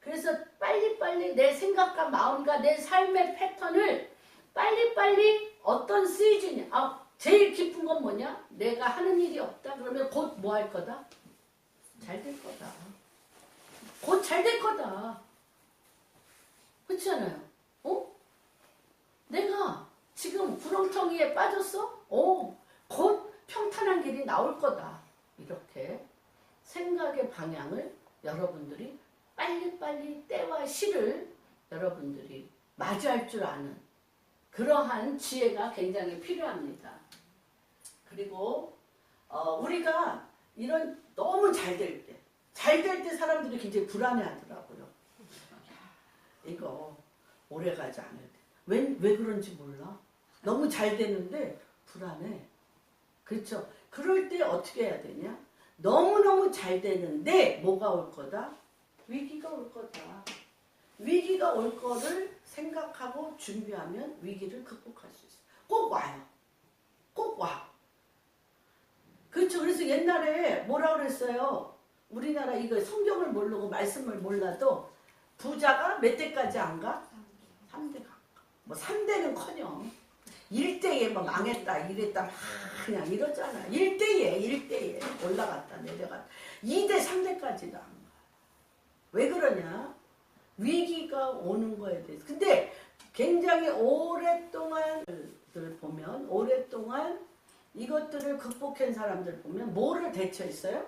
그래서 빨리빨리 내 생각과 마음과 내 삶의 패턴을 빨리빨리 어떤 시즌이, 제일 기쁜 건 뭐냐? 내가 하는 일이 없다. 그러면 곧 뭐 할 거다? 잘 될 거다. 곧 잘 될 거다. 그렇지 않아요? 내가 지금 구렁텅이에 빠졌어? 곧 평탄한 길이 나올 거다. 이렇게 생각의 방향을 여러분들이 빨리빨리 때와 시를 여러분들이 맞이할 줄 아는 그러한 지혜가 굉장히 필요합니다. 그리고 우리가 이런 너무 잘 될 때 사람들이 굉장히 불안해하더라고요. 이거 오래가지 않을 때. 왜 그런지 몰라. 너무 잘 되는데 불안해. 그렇죠? 그럴 때 어떻게 해야 되냐? 너무너무 잘 되는데 뭐가 올 거다? 위기가 올 거다. 위기가 올 거를 생각하고 준비하면 위기를 극복할 수 있어요. 꼭 와요. 꼭 와. 그렇죠. 그래서 옛날에 뭐라 그랬어요? 우리나라 이거 성경을 모르고 말씀을 몰라도 부자가 몇 대까지 안 가? 3대 가. 뭐 3대는커녕 1대에 뭐 망했다 이랬다 막 그냥 이러잖아. 1대에 올라갔다 내려갔다. 2대 3대까지도 안 가. 왜 그러냐? 위기가 오는 거에 대해서. 근데 굉장히 오랫동안 이것들을 극복한 사람들 보면 뭐를 대처했어요?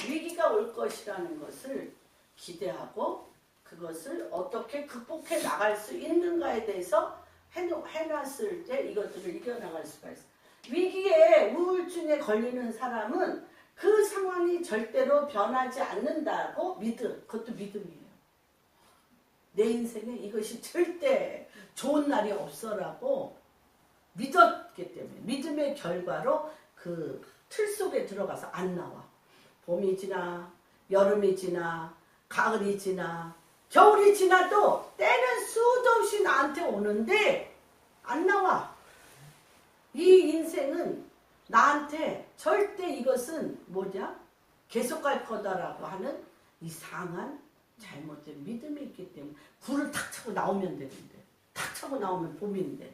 위기가 올 것이라는 것을 기대하고 그것을 어떻게 극복해 나갈 수 있는가에 대해서 해놨을 때 이것들을 이겨나갈 수가 있어요. 위기에 우울증에 걸리는 사람은 그 상황이 절대로 변하지 않는다고 그것도 믿음이에요. 내 인생에 이것이 절대 좋은 날이 없어라고 믿었기 때문에 믿음의 결과로 그 틀 속에 들어가서 안 나와. 봄이 지나 여름이 지나 가을이 지나 겨울이 지나도 때는 수도 없이 나한테 오는데 안 나와. 이 인생은 나한테 절대 이것은 뭐냐? 계속 갈 거다라고 하는 이상한 잘못된 믿음이 있기 때문에 불을 탁 차고 나오면 되는데 탁 차고 나오면 봄인데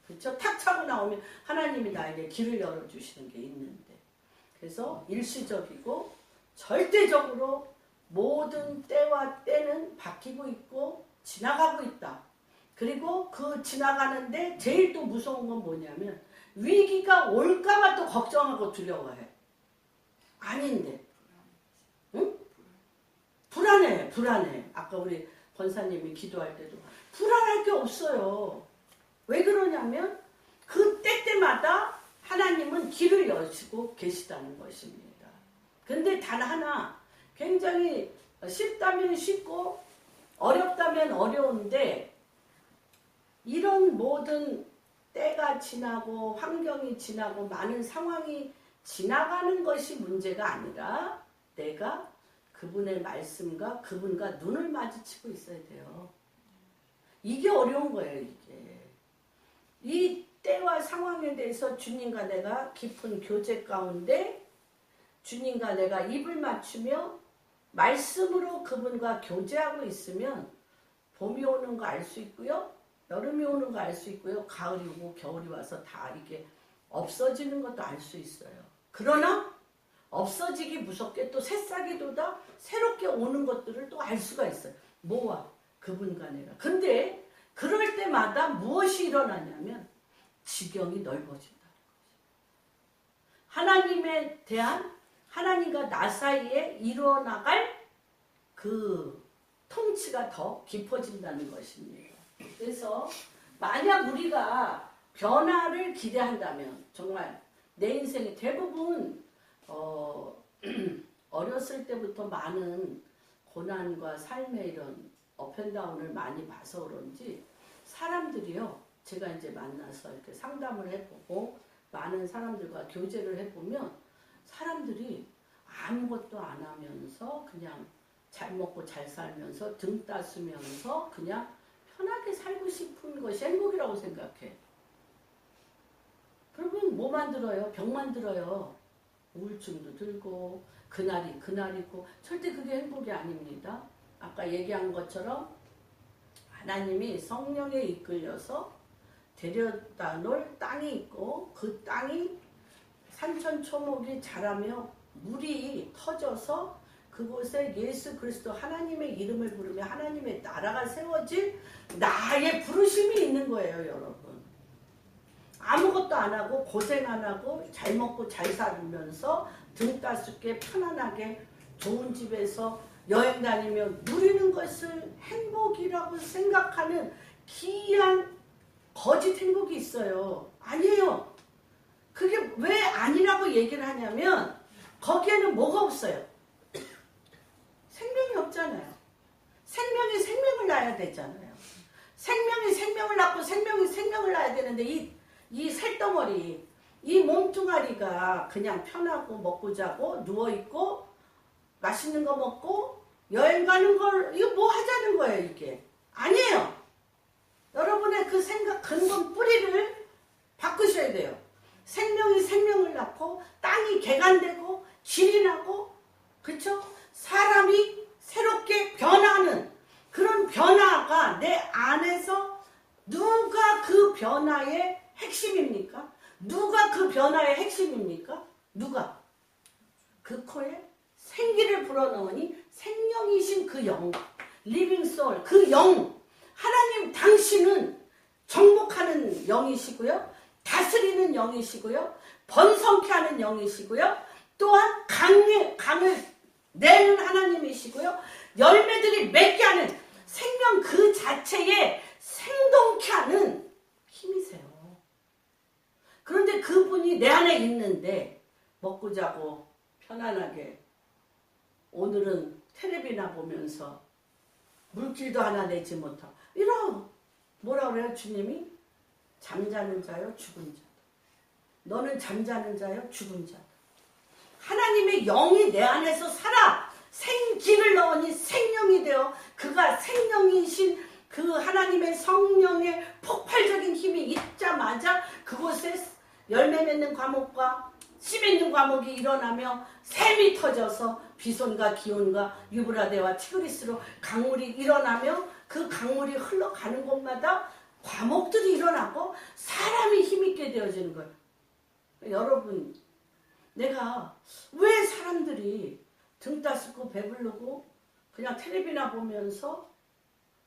그렇죠? 탁 차고 나오면 하나님이 나에게 길을 열어주시는 게 있는데 그래서 일시적이고 절대적으로 모든 때와 때는 바뀌고 있고 지나가고 있다. 그리고 그 지나가는데 제일 또 무서운 건 뭐냐면 위기가 올까봐 또 걱정하고 두려워해. 아닌데. 응? 불안해. 아까 우리 권사님이 기도할 때도 불안할 게 없어요. 왜 그러냐면 그 때때마다 하나님은 길을 여시고 계시다는 것입니다. 근데 단 하나 굉장히 쉽다면 쉽고 어렵다면 어려운데 이런 모든 때가 지나고 환경이 지나고 많은 상황이 지나가는 것이 문제가 아니라 내가 그분의 말씀과 그분과 눈을 마주치고 있어야 돼요. 이게 어려운 거예요. 이게. 이 때와 상황에 대해서 주님과 내가 깊은 교제 가운데 주님과 내가 입을 맞추며 말씀으로 그분과 교제하고 있으면 봄이 오는 거 알 수 있고요. 여름이 오는 거 알 수 있고요. 가을이 오고 겨울이 와서 다 이게 없어지는 것도 알 수 있어요. 그러나 없어지기 무섭게 또 새싹이 돋아 새롭게 오는 것들을 또 알 수가 있어요. 뭐와? 그분과 내가. 근데 그럴 때마다 무엇이 일어나냐면 지경이 넓어진다는 거죠. 하나님에 대한 하나님과 나 사이에 이루어나갈 그 통치가 더 깊어진다는 것입니다. 그래서 만약 우리가 변화를 기대한다면 정말 내 인생의 대부분 어렸을 때부터 많은 고난과 삶의 이런 업앤다운을 많이 봐서 그런지 사람들이요, 제가 이제 만나서 이렇게 상담을 해보고 많은 사람들과 교제를 해보면 사람들이 아무것도 안 하면서 그냥 잘 먹고 잘 살면서 등 따스면서 그냥 편하게 살고 싶은 것이 행복이라고 생각해. 그러면 뭐 만들어요? 병 만들어요. 우울증도 들고 그날이 그날이고 절대 그게 행복이 아닙니다. 아까 얘기한 것처럼 하나님이 성령에 이끌려서 데려다 놓을 땅이 있고 그 땅이 산천초목이 자라며 물이 터져서 그곳에 예수 그리스도 하나님의 이름을 부르며 하나님의 나라가 세워질 나의 부르심이 있는 거예요, 여러분. 아무것도 안 하고 고생 안 하고 잘 먹고 잘 살면서 등 따숩게 편안하게 좋은 집에서 여행 다니며 누리는 것을 행복이라고 생각하는 기이한 거짓 행복이 있어요. 아니에요. 그게 왜 아니라고 얘기를 하냐면 거기에는 뭐가 없어요? 생명이 없잖아요. 생명이 생명을 낳아야 되잖아요. 생명이 생명을 낳고 생명이 생명을 낳아야 되는데 이 쇳덩어리, 이 몸뚱아리가 그냥 편하고 먹고 자고 누워있고 맛있는 거 먹고 여행 가는 걸 이거 뭐 하자는 거예요, 이게. 아니에요. 여러분의 그 생각 근본 뿌리를 바꾸셔야 돼요. 생명이 생명을 낳고 땅이 개간되고 질이 나고 그렇죠? 사람이 새롭게 변하는 그런 변화가 내 안에서 누가 그 변화의 핵심입니까? 누가 그 변화의 핵심입니까? 누가? 그 코에 생기를 불어넣으니 생명이신 그 영, 리빙 소울, 그 영, 하나님 당신은 정복하는 영이시고요. 다스리는 영이시고요. 번성케 하는 영이시고요. 또한 강을 내는 하나님이시고요. 열매들이 맺게 하는 생명 그 자체에 생동케 하는 힘이세요. 그런데 그분이 내 안에 있는데 먹고 자고 편안하게 오늘은 텔레비나 보면서 물질도 하나 내지 못하고 이런 뭐라 그래요 주님이? 잠자는 자요 죽은 자다. 너는 잠자는 자요 죽은 자다. 하나님의 영이 내 안에서 살아 생기를 넣으니 생명이 되어 그가 생명이신 그 하나님의 성령의 폭발적인 힘이 있자마자 그곳에 열매 맺는 과목과 씨 맺는 과목이 일어나며 샘이 터져서 비손과 기온과 유브라데와 티그리스로 강물이 일어나며 그 강물이 흘러가는 곳마다 과목들이 일어나고 사람이 힘있게 되어지는 거예요. 여러분, 내가 왜 사람들이 등 따숩고 배부르고 그냥 텔레비나 보면서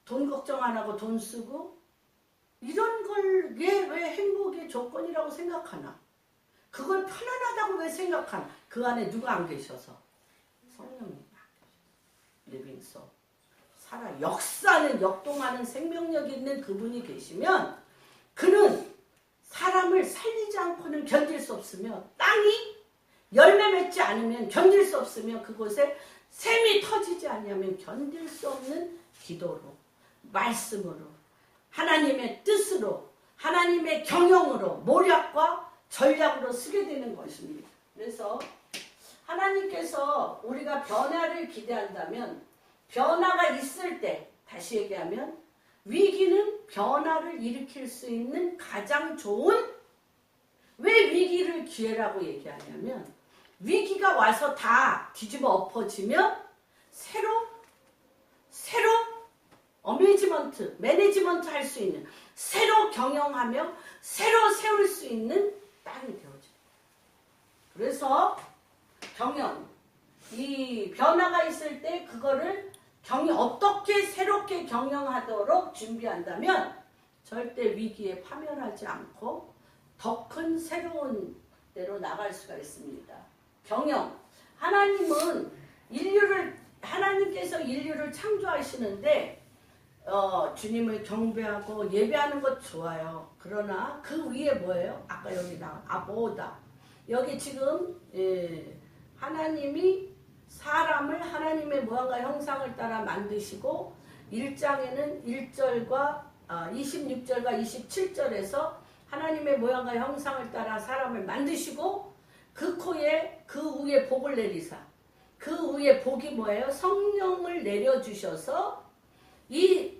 돈 걱정 안 하고 돈 쓰고 이런 걸 왜 행복의 조건이라고 생각하나? 그걸 편안하다고 왜 생각하나? 그 안에 누가 안 계셔서? 성령이 안 계셔서. 리빙소. 살아 역사는 역동하는 생명력이 있는 그분이 계시면 그는 사람을 살리지 않고는 견딜 수 없으며 땅이 열매 맺지 않으면 견딜 수 없으며 그곳에 샘이 터지지 않으면 견딜 수 없는 기도로 말씀으로 하나님의 뜻으로, 하나님의 경영으로, 모략과 전략으로 쓰게 되는 것입니다. 그래서 하나님께서 우리가 변화를 기대한다면, 변화가 있을 때, 다시 얘기하면 위기는 변화를 일으킬 수 있는 가장 좋은, 왜 위기를 기회라고 얘기하냐면, 위기가 와서 다 뒤집어 엎어지면 새로 매니지먼트 할 수 있는, 새로 경영하며 새로 세울 수 있는 땅이 되어져. 그래서 경영, 이 변화가 있을 때 그거를 어떻게 새롭게 경영하도록 준비한다면 절대 위기에 파멸하지 않고 더 큰 새로운 데로 나갈 수가 있습니다. 경영, 하나님께서 인류를 창조하시는데 주님을 경배하고 예배하는 것 좋아요. 그러나 그 위에 뭐예요? 아까 여기 아보다. 여기 지금 하나님이 사람을 하나님의 모양과 형상을 따라 만드시고 1장에는 1절과 26절과 27절에서 하나님의 모양과 형상을 따라 사람을 만드시고 그 위에 복을 내리사, 그 위에 복이 뭐예요? 성령을 내려주셔서 이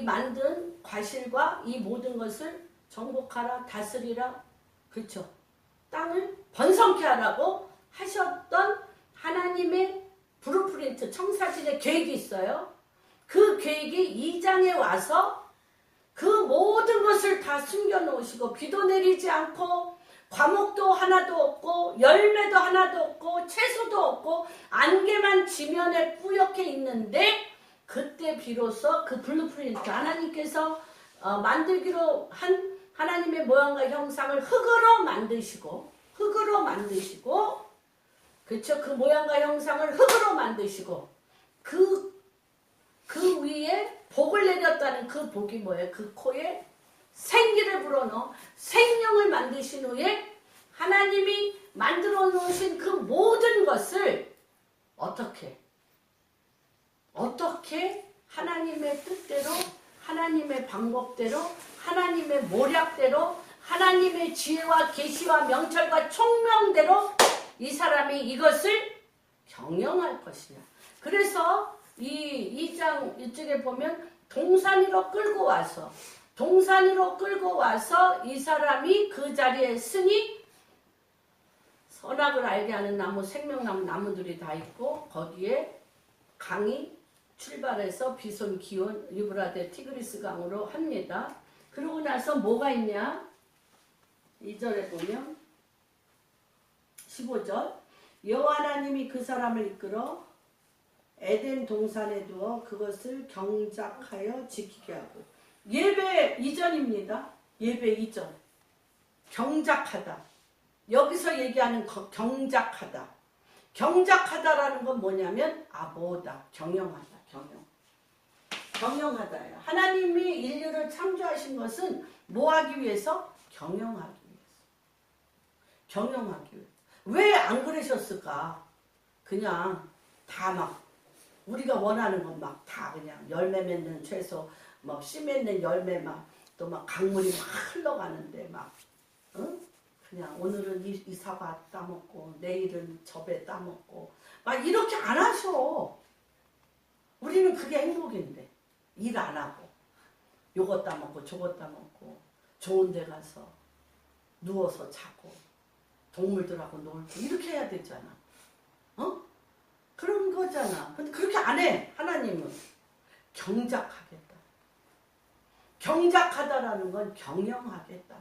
만든 과실과 이 모든 것을 정복하라, 다스리라, 그렇죠? 땅을 번성케 하라고 하셨던 하나님의 블루프린트, 청사진의 계획이 있어요. 그 계획이 2장에 와서 그 모든 것을 다 숨겨놓으시고, 비도 내리지 않고 과목도 하나도 없고 열매도 하나도 없고 채소도 없고 안개만 지면에 뿌옇게 있는데, 그때 비로소 그 블루프린트, 하나님께서 만들기로 한 하나님의 모양과 형상을 흙으로 만드시고 그쵸? 그 모양과 형상을 흙으로 만드시고 그 위에 복을 내렸다는 그 복이 뭐예요? 그 코에 생기를 불어넣어 생명을 만드신 후에 하나님이 만들어 놓으신 그 모든 것을 어떻게 하나님의 뜻대로, 하나님의 방법대로, 하나님의 모략대로, 하나님의 지혜와 계시와 명철과 총명대로 이 사람이 이것을 경영할 것이냐. 그래서 이 2장 이쪽에 보면 동산으로 끌고 와서 이 사람이 그 자리에 쓰니 선악을 알게 하는 나무, 생명나무, 나무들이 다 있고 거기에 강이 출발해서 비손, 기온, 유브라데, 티그리스 강으로 합니다. 그러고 나서 뭐가 있냐? 2절에 보면 15절, 여호와 하나님이 그 사람을 이끌어 에덴 동산에 두어 그것을 경작하여 지키게 하고, 예배 이전입니다. 예배 이전. 경작하다. 여기서 얘기하는 경작하다. 경작하다라는 건 뭐냐면 아보다, 경영하다, 경영하다예요. 하나님이 인류를 창조하신 것은 뭐 하기 위해서? 경영하기 위해서. 왜 안 그러셨을까? 그냥 다 막 우리가 원하는 건 막 다 그냥 열매 맺는 채소, 막 씨 맺는 열매, 막 또 막 강물이 막 흘러가는데 막 그냥 오늘은 이 사과 따먹고 내일은 저배 따먹고 막 이렇게 안 하셔. 우리는 그게 행복인데 일 안 하고 요거 따먹고 저거 따먹고 좋은 데 가서 누워서 자고 동물들하고 놀고 이렇게 해야 되잖아. 그런 거잖아. 근데 그렇게 안 해. 하나님은 경작하겠다. 경작하다라는 건 경영하겠다.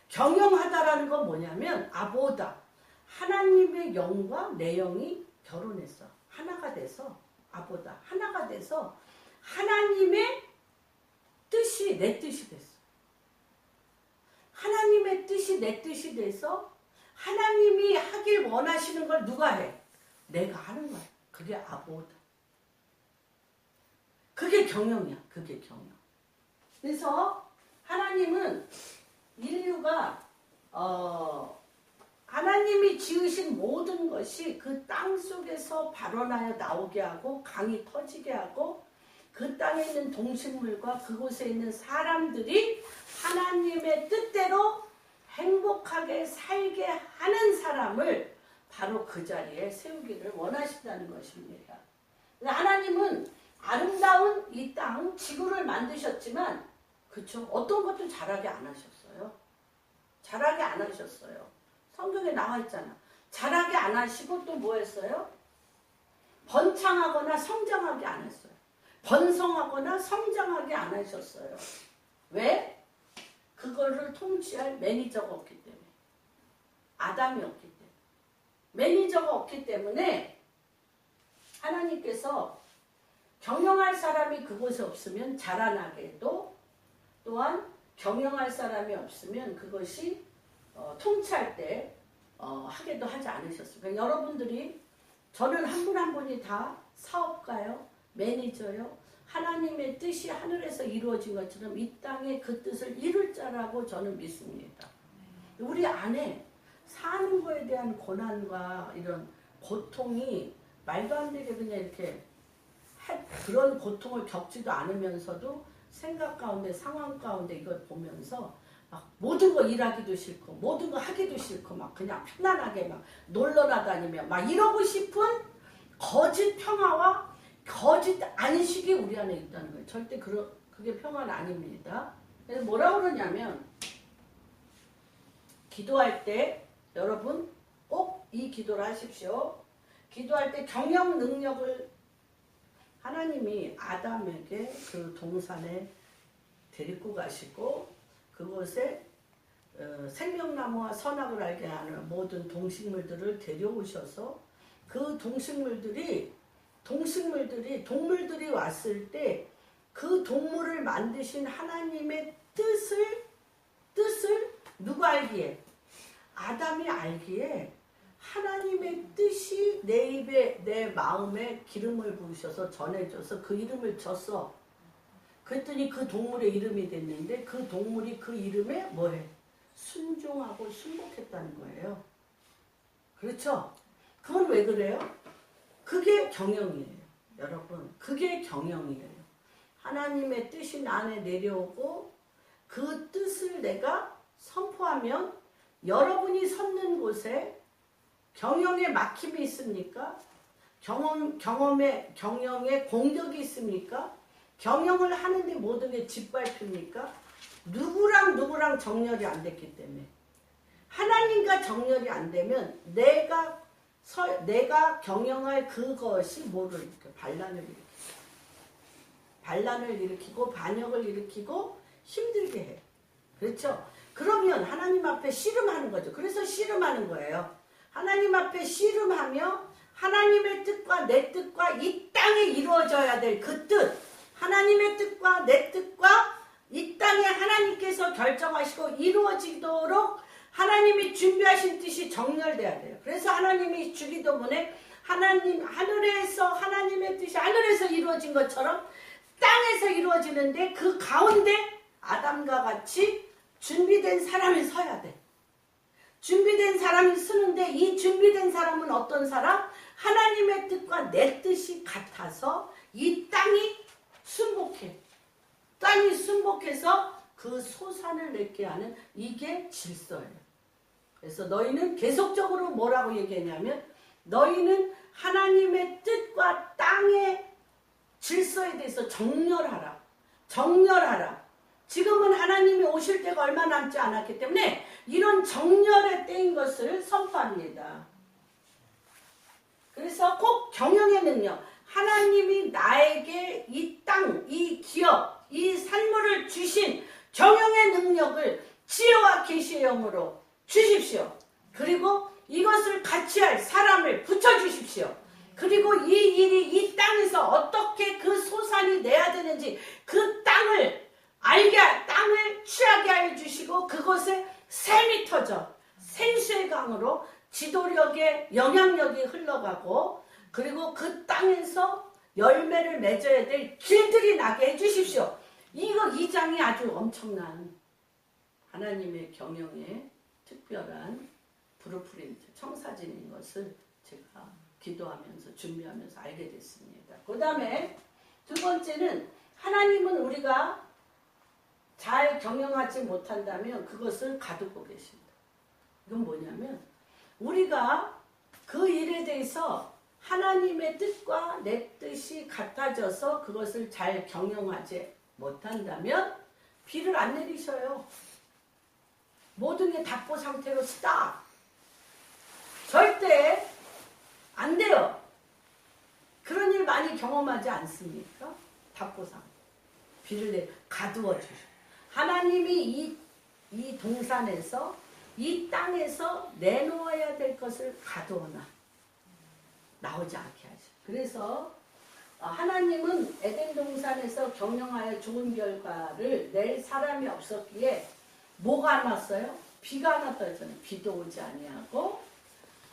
경영하다라는 건 뭐냐면 아보다, 하나님의 영과 내 영이 결혼했어. 하나가 돼서 아보다 하나가 돼서 하나님의 뜻이 내 뜻이 됐어. 하나님의 뜻이 내 뜻이 돼서 하나님이 하길 원하시는 걸 누가 해? 내가 하는 거야. 그게 아보다. 그게 경영이야. 그게 경영. 그래서 하나님은 인류가 하나님이 지으신 모든 것이 그 땅 속에서 발원하여 나오게 하고 강이 터지게 하고 그 땅에 있는 동식물과 그곳에 있는 사람들이 하나님의 뜻대로 행복하게 살게 하는 사람을 바로 그 자리에 세우기를 원하신다는 것입니다. 하나님은 아름다운 이 땅, 지구를 만드셨지만, 그쵸? 어떤 것도 잘하게 안 하셨어요. 잘하게 안 하셨어요. 성경에 나와 있잖아. 잘하게 안 하시고 또 뭐 했어요? 번창하거나 성장하게 안 했어요. 번성하거나 성장하게 안 하셨어요. 왜? 그거를 통치할 매니저가 없기 때문에. 아담이 없기 때문에. 매니저가 없기 때문에 하나님께서 경영할 사람이 그곳에 없으면 자라나게도, 또한 경영할 사람이 없으면 그것이 통치할 때 하게도 하지 않으셨어요. 그러니까 여러분들이, 저는 한 분 한 분이 다 사업가요, 매니저요, 하나님의 뜻이 하늘에서 이루어진 것처럼 이 땅에 그 뜻을 이룰 자라고 저는 믿습니다. 우리 안에 사는 거에 대한 고난과 이런 고통이 말도 안 되게 그냥 이렇게 그런 고통을 겪지도 않으면서도 생각 가운데, 상황 가운데 이걸 보면서 막 모든 거 일하기도 싫고 모든 거 하기도 싫고 막 그냥 편안하게 막 놀러나 다니며 막 이러고 싶은 거짓 평화와 거짓 안식이 우리 안에 있다는 거예요. 절대 그게 평화는 아닙니다. 그래서 뭐라고 그러냐면, 기도할 때 여러분 꼭 이 기도를 하십시오. 기도할 때 경영 능력을 하나님이 아담에게 그 동산에 데리고 가시고 그곳에 생명나무와 선악을 알게 하는 모든 동식물들을 데려오셔서 그 동물들이 왔을 때 그 동물을 만드신 하나님의 뜻을 누가 알기에? 아담이 알기에 하나님의 뜻이 내 입에, 내 마음에 기름을 부으셔서 전해줘서 그 이름을 줬어. 그랬더니 그 동물의 이름이 됐는데 그 동물이 그 이름에 뭐해? 순종하고 순복했다는 거예요. 그렇죠? 그건 왜 그래요? 그게 경영이에요. 여러분, 그게 경영이에요. 하나님의 뜻이 나 안에 내려오고 그 뜻을 내가 선포하면 여러분이 섰는 곳에 경영에 막힘이 있습니까? 경영에 공격이 있습니까? 경영을 하는데 모든 게 짓밟힙니까? 누구랑 정렬이 안 됐기 때문에. 하나님과 정렬이 안 되면 내가 경영할 그것이 뭐를 일으켜? 반란을 일으키고 반역을 일으키고 힘들게 해. 그렇죠? 그러면 하나님 앞에 씨름하는 거죠. 그래서 씨름하는 거예요. 하나님 앞에 씨름하며 하나님의 뜻과 내 뜻과 이 땅에 이루어져야 될 그 뜻, 하나님의 뜻과 내 뜻과 이 땅에 하나님께서 결정하시고 이루어지도록 하나님이 준비하신 뜻이 정렬돼야 돼요. 그래서 하나님이 주기도문에 하늘에서 하나님의 뜻이 하늘에서 이루어진 것처럼 땅에서 이루어지는데 그 가운데 아담과 같이 준비된 사람이 서야 돼. 준비된 사람이 서는데 이 준비된 사람은 어떤 사람? 하나님의 뜻과 내 뜻이 같아서 이 땅이 순복해. 땅이 순복해서 그 소산을 맺게 하는 이게 질서예요. 그래서 너희는 계속적으로 뭐라고 얘기했냐면 너희는 하나님의 뜻과 땅의 질서에 대해서 정렬하라. 지금은 하나님이 오실 때가 얼마 남지 않았기 때문에 이런 정렬의 때인 것을 선포합니다. 그래서 꼭 경영의 능력, 하나님이 나에게 이 땅, 이 기업, 이 산물을 주신 경영의 능력을 지혜와 계시의 영으로 주십시오. 그리고 이것을 같이 할 사람을 붙여주십시오. 그리고 이 일이 이 땅에서 어떻게 그 소산이 내야 되는지 그 땅을 땅을 취하게 하여 주시고 그곳에 샘이 터져 생수의 강으로 지도력의 영향력이 흘러가고 그리고 그 땅에서 열매를 맺어야 될 길들이 나게 해주십시오. 이 장이 아주 엄청난 하나님의 경영의 특별한 브루프린트, 청사진인 것을 제가 기도하면서 준비하면서 알게 됐습니다. 그 다음에 두 번째는 하나님은 우리가 잘 경영하지 못한다면 그것을 가두고 계십니다. 이건 뭐냐면 우리가 그 일에 대해서 하나님의 뜻과 내 뜻이 같아져서 그것을 잘 경영하지 못한다면 비를 안 내리셔요. 모든 게 답보 상태로 스탑. 절대 안 돼요. 그런 일 많이 경험하지 않습니까? 답보상. 비를 가두어 주셔. 하나님이 이 동산에서 이 땅에서 내놓아야 될 것을 가두어놔. 나오지 않게 하셔. 그래서 하나님은 에덴 동산에서 경영하여 좋은 결과를 낼 사람이 없었기에 뭐가 안 왔어요? 비가 안 왔다 했잖아요. 비도 오지 아니하고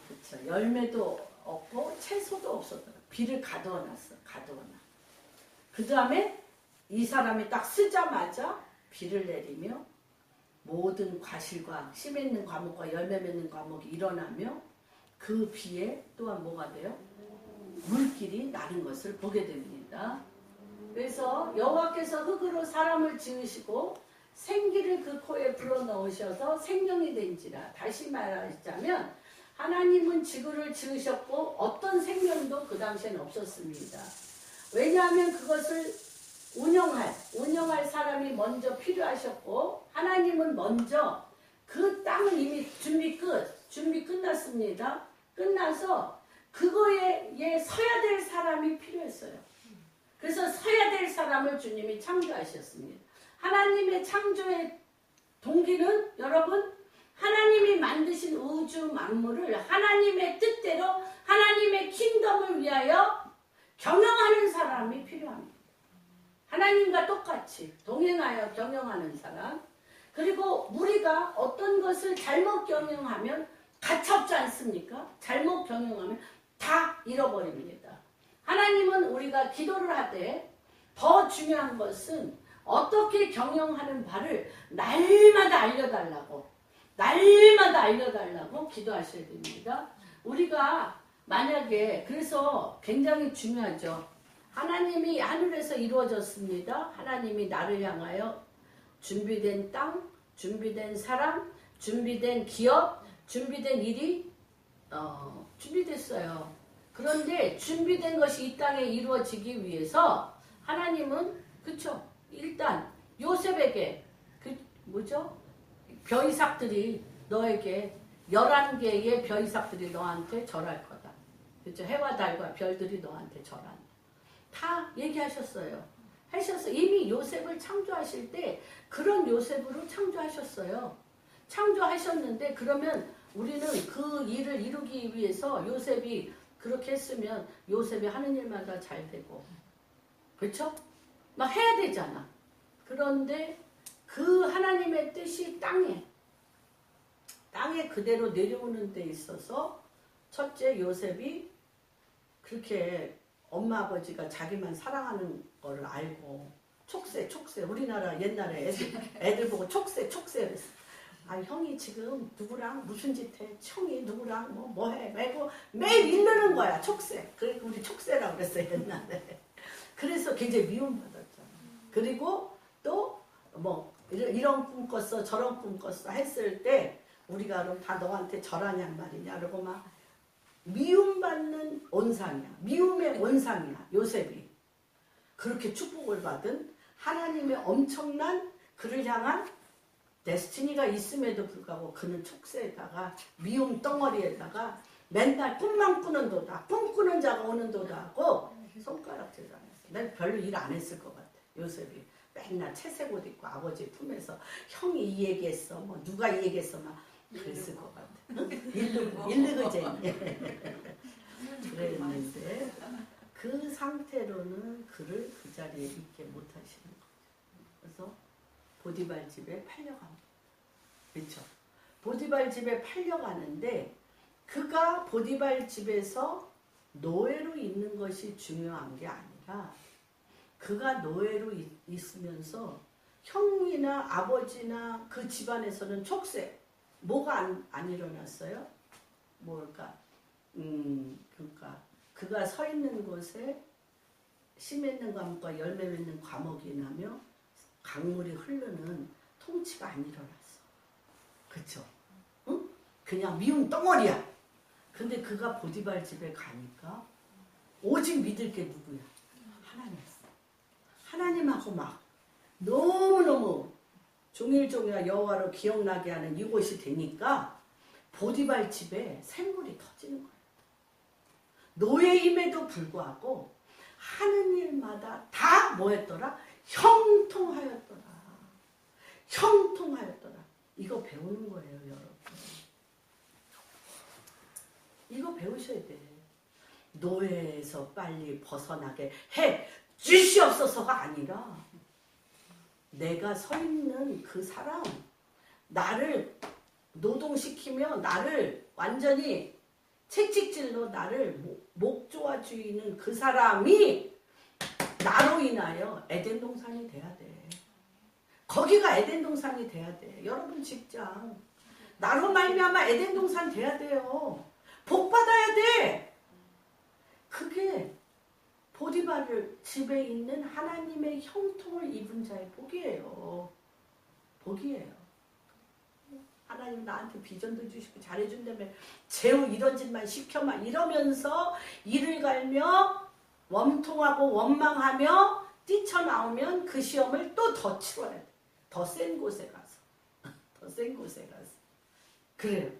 그렇죠. 열매도 없고 채소도 없었다. 비를 가두어놨어. 가두어놔. 그 다음에 이 사람이 딱 쓰자마자 비를 내리며 모든 과실과 씨 맺는 과목과 열매 맺는 과목이 일어나며 그 비에 또한 뭐가 돼요? 물길이 나는 것을 보게 됩니다. 그래서 여호와께서 흙으로 사람을 지으시고 생기를 그 코에 불어넣으셔서 생명이 된지라. 다시 말하자면 하나님은 지구를 지으셨고 어떤 생명도 그 당시에는 없었습니다. 왜냐하면 그것을 운영할 사람이 먼저 필요하셨고 하나님은 먼저 그 땅을 이미 준비 끝났습니다. 끝나서 그거에 서야 될 사람이 필요했어요. 그래서 서야 될 사람을 주님이 창조하셨습니다. 하나님의 창조의 동기는 여러분 하나님이 만드신 우주 만물을 하나님의 뜻대로 하나님의 킹덤을 위하여 경영하는 사람이 필요합니다. 하나님과 똑같이 동행하여 경영하는 사람. 그리고 우리가 어떤 것을 잘못 경영하면 가차없지 않습니까? 잘못 경영하면 다 잃어버립니다. 하나님은 우리가 기도를 하되 더 중요한 것은 어떻게 경영하는 바를 날마다 알려달라고 기도하셔야 됩니다. 우리가 만약에 그래서 굉장히 중요하죠. 하나님이 하늘에서 이루어졌습니다. 하나님이 나를 향하여 준비된 땅, 준비된 사람, 준비된 기업, 준비된 일이 준비됐어요. 그런데 준비된 것이 이 땅에 이루어지기 위해서 하나님은 그쵸? 일단 요셉에게 벼이삭들이 너에게 11개의 벼이삭들이 너한테 절할 거다. 그렇죠? 해와 달과 별들이 너한테 절한다. 다 얘기하셨어요. 이미 요셉을 창조하실 때 그런 요셉으로 창조하셨어요. 창조하셨는데 그러면 우리는 그 일을 이루기 위해서 요셉이 그렇게 했으면 요셉이 하는 일마다 잘 되고 그렇죠? 막 해야 되잖아. 그런데 그 하나님의 뜻이 땅에 그대로 내려오는 데 있어서 첫째 요셉이 그렇게 엄마 아버지가 자기만 사랑하는 거를 알고 촉새 우리나라 옛날에 애들 보고 촉새 그랬어. 아 형이 지금 누구랑 무슨 짓 해? 형이 누구랑 뭐해? 매일 이르는 거야 촉새. 그래 우리 촉새라고 그랬어요 옛날에. 그래서 굉장히 미움받았잖아. 그리고 또 이런 꿈 꿨어 저런 꿈 꿨어 했을 때 우리가 그럼 다 너한테 절하냔 말이냐 그러고 막 미움받는 온상이야. 미움의 온상이야. 요셉이. 그렇게 축복을 받은 하나님의 엄청난 그를 향한 데스티니가 있음에도 불구하고 그는 촉새에다가 미움 덩어리에다가 맨날 꿈만 꾸는도다. 꿈꾸는 자가 오는도다 하고 손가락질 안 했어. 난 별로 일 안 했을 것 같아. 요셉이. 맨날 채색 옷 입고 아버지 품에서 형이 이 얘기했어. 누가 이 얘기했어. 막 그랬을 것 같아. 일르그제니. 그랬는데 그 상태로는 그를 그 자리에 있게 못하시는 거죠. 그래서 보디발 집에 팔려갑니다. 그렇죠? 보디발 집에 팔려가는데 그가 보디발 집에서 노예로 있는 것이 중요한 게 아니라 그가 노예로 있으면서 형이나 아버지나 그 집안에서는 촉새 뭐가 안 일어났어요? 뭘까? 그러니까 그가 서 있는 곳에 씨 맺는 과목과 열매 맺는 과목이 나며 강물이 흐르는 통치가 안 일어났어. 그쵸? 응? 그냥 미운 덩어리야. 근데 그가 보디발 집에 가니까 오직 믿을 게 누구야? 하나님이었어. 하나님하고 막 너무너무 종일종일 여호와로 기억나게 하는 이곳이 되니까 보디발 집에 샘물이 터지는 거예요. 노예임에도 불구하고 하는 일마다 다 뭐했더라? 형통하였더라. 형통하였더라. 이거 배우는 거예요, 여러분. 이거 배우셔야 돼. 노예에서 빨리 벗어나게 해 주시옵소서가 아니라 내가 서 있는 그 사람, 나를 노동시키며 나를 완전히 채찍질로 나를 목조아주이는 그 사람이 나로 인하여 에덴 동산이 돼야 돼. 거기가 에덴 동산이 돼야 돼. 여러분 직장 나로 말미암아 에덴 동산 돼야 돼요. 복 받아야 돼. 그게 보디발을 집에 있는 하나님의 형통을 입은 자의 복이에요. 복이에요. 하나님 나한테 비전도 주시고 잘해준다며 제우 이런 짓만 시켜마 이러면서 일을 갈며 원통하고 원망하며 뛰쳐나오면 그 시험을 또 더 치러야 돼. 더 센 곳에 가서. 더 센 곳에 가서. 그래요.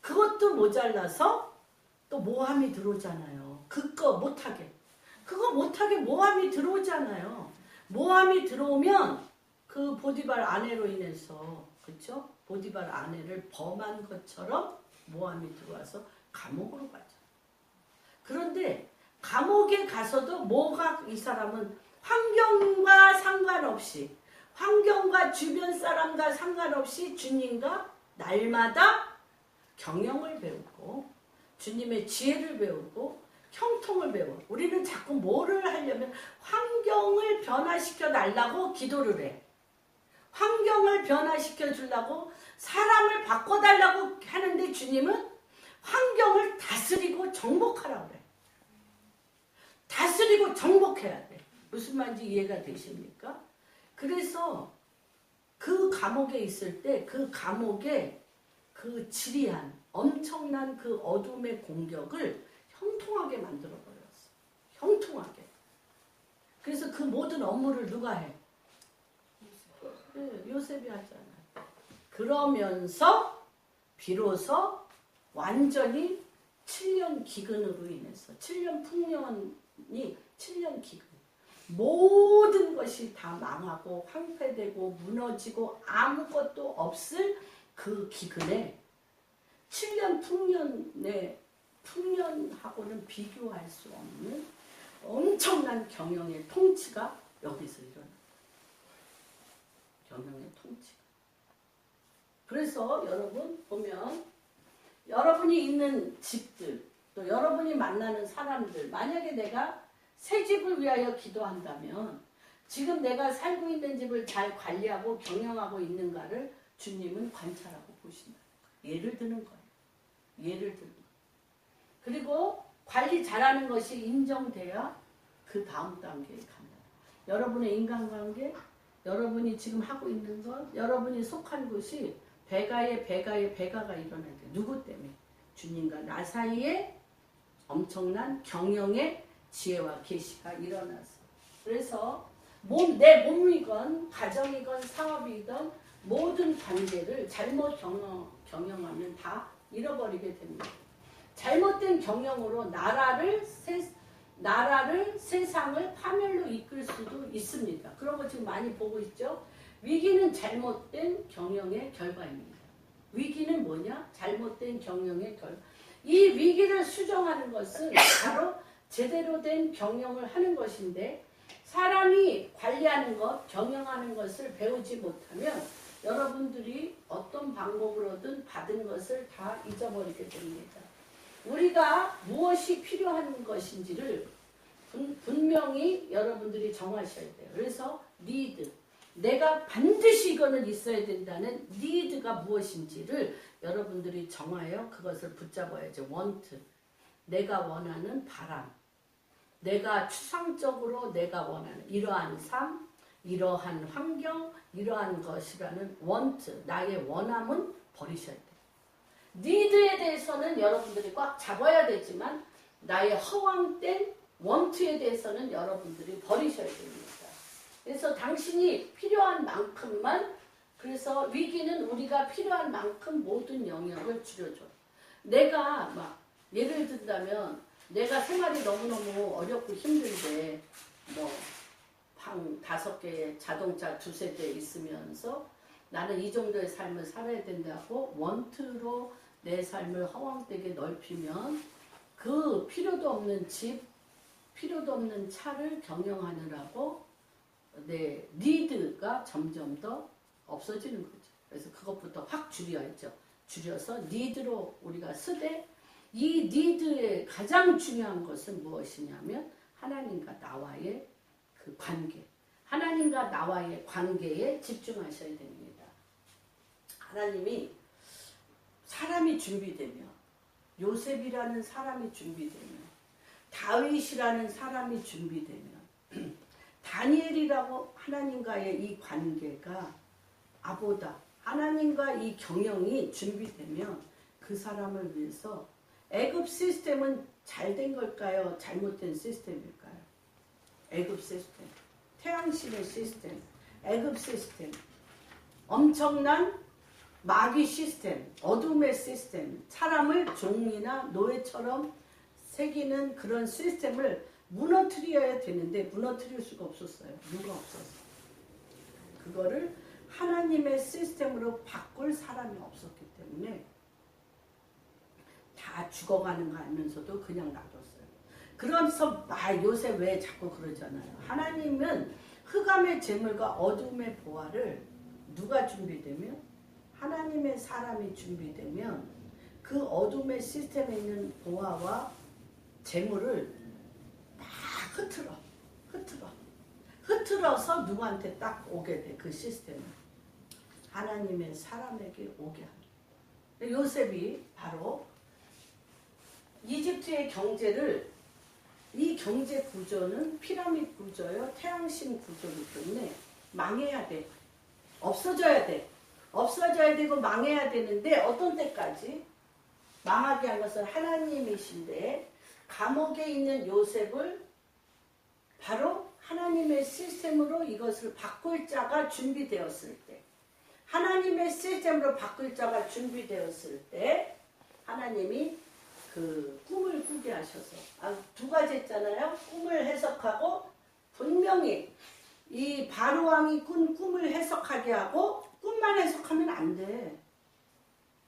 그것도 모자라서 또 모함이 들어오잖아요. 그거 못하게. 그거 못하게 모함이 들어오잖아요. 모함이 들어오면 그 보디발 아내로 인해서 그쵸? 보디발 아내를 범한 것처럼 모함이 들어와서 감옥으로 가죠. 그런데 감옥에 가서도 뭐가 이 사람은 환경과 상관없이 환경과 주변 사람과 상관없이 주님과 날마다 경영을 배우고 주님의 지혜를 배우고 형통을 배워. 우리는 자꾸 뭐를 하려면 환경을 변화시켜 달라고 기도를 해. 환경을 변화시켜 주려고 사람을 바꿔달라고 하는데 주님은 환경을 다스리고 정복하라고 그래. 다스리고 정복해야 돼. 무슨 말인지 이해가 되십니까? 그래서 그 감옥에 있을 때 그 감옥의 그 지리한 엄청난 그 어둠의 공격을 형통하게 만들어버렸어. 형통하게. 그래서 그 모든 업무를 누가 해? 요셉이 하잖아. 그러면서 비로소 완전히 7년 기근으로 인해서 7년 풍년이 7년 기근 모든 것이 다 망하고 황폐되고 무너지고 아무것도 없을 그 기근에 7년 풍년하고는 비교할 수 없는 엄청난 경영의 통치가 여기서 일어나요. 경영의 통치가. 그래서 여러분 보면 여러분이 있는 집들 또 여러분이 만나는 사람들 만약에 내가 새 집을 위하여 기도한다면 지금 내가 살고 있는 집을 잘 관리하고 경영하고 있는가를 주님은 관찰하고 보신다. 예를 드는 거예요. 예를 드는 거예요. 그리고 관리 잘하는 것이 인정돼야 그 다음 단계에 간다. 여러분의 인간관계, 여러분이 지금 하고 있는 것, 여러분이 속한 곳이 배가가 일어나야 돼. 누구 때문에? 주님과 나 사이에 엄청난 경영의 지혜와 계시가 일어나서. 그래서 내 몸이건 가정이건 사업이건 모든 관계를 잘못 경영하면 다 잃어버리게 됩니다. 잘못된 경영으로 나라를 세상을 파멸로 이끌 수도 있습니다. 그런 거 지금 많이 보고 있죠. 위기는 잘못된 경영의 결과입니다. 위기는 뭐냐? 잘못된 경영의 결과. 이 위기를 수정하는 것은 바로 제대로 된 경영을 하는 것인데 사람이 관리하는 것, 경영하는 것을 배우지 못하면 여러분들이 어떤 방법으로든 받은 것을 다 잊어버리게 됩니다. 우리가 무엇이 필요한 것인지를 분명히 여러분들이 정하셔야 돼요. 그래서 need, 내가 반드시 이거는 있어야 된다는 need가 무엇인지를 여러분들이 정하여 그것을 붙잡아야죠. want, 내가 원하는 바람. 내가 추상적으로 내가 원하는 이러한 삶, 이러한 환경, 이러한 것이라는 want, 나의 원함은 버리셔야 돼요. need에 대해서는 여러분들이 꽉 잡아야 되지만 나의 허황된 want에 대해서는 여러분들이 버리셔야 됩니다. 그래서 당신이 필요한 만큼만, 그래서 위기는 우리가 필요한 만큼 모든 영역을 줄여줘. 내가 막 예를 든다면 내가 생활이 너무너무 어렵고 힘든데 뭐 방 5개 자동차 2세대 있으면서 나는 이 정도의 삶을 살아야 된다고 원트로 내 삶을 허황되게 넓히면 그 필요도 없는 집, 필요도 없는 차를 경영하느라고 내 니드가 점점 더 없어지는 거죠. 그래서 그것부터 확 줄여야죠. 줄여서 니드로 우리가 쓰되 이 니드의 가장 중요한 것은 무엇이냐면 하나님과 나와의 그 관계. 하나님과 나와의 관계에 집중하셔야 됩니다. 하나님이 사람이 준비되면 요셉이라는 사람이 준비되면 다윗이라는 사람이 준비되면 다니엘이라고 하나님과의 이 관계가 아보다 하나님과 이 경영이 준비되면 그 사람을 위해서 애굽 시스템은 잘된 걸까요? 잘못된 시스템일까요? 애굽 시스템, 태양신의 시스템, 애굽 시스템, 엄청난 마귀 시스템, 어둠의 시스템, 사람을 종이나 노예처럼 새기는 그런 시스템을 무너뜨려야 되는데 무너뜨릴 수가 없었어요. 누가 없었어요. 그거를 하나님의 시스템으로 바꿀 사람이 없었기 때문에 다 죽어가는 거 알면서도 그냥 놔뒀어요. 그러면서 요새 왜 자꾸 그러잖아요. 하나님은 흑암의 재물과 어둠의 보화를 누가 준비되면 하나님의 사람이 준비되면 그 어둠의 시스템에 있는 보화와 재물을 막 흐트러서 누구한테 딱 오게 돼. 그 시스템을 하나님의 사람에게 오게 합니다. 요셉이 바로 이집트의 경제를, 이 경제 구조는 피라미드 구조요, 태양신 구조이기 때문에 망해야 돼. 없어져야 돼. 없어져야 되고 망해야 되는데 어떤 때까지? 망하게 한 것은 하나님이신데 감옥에 있는 요셉을 바로 하나님의 시스템으로 이것을 바꿀 자가 준비되었을 때, 하나님의 시스템으로 바꿀 자가 준비되었을 때 하나님이 그 꿈을 꾸게 하셔서, 두 가지 했잖아요. 꿈을 해석하고 분명히 이 바로왕이 꾼 꿈을 해석하게 하고, 꿈만 해석하면 안 돼.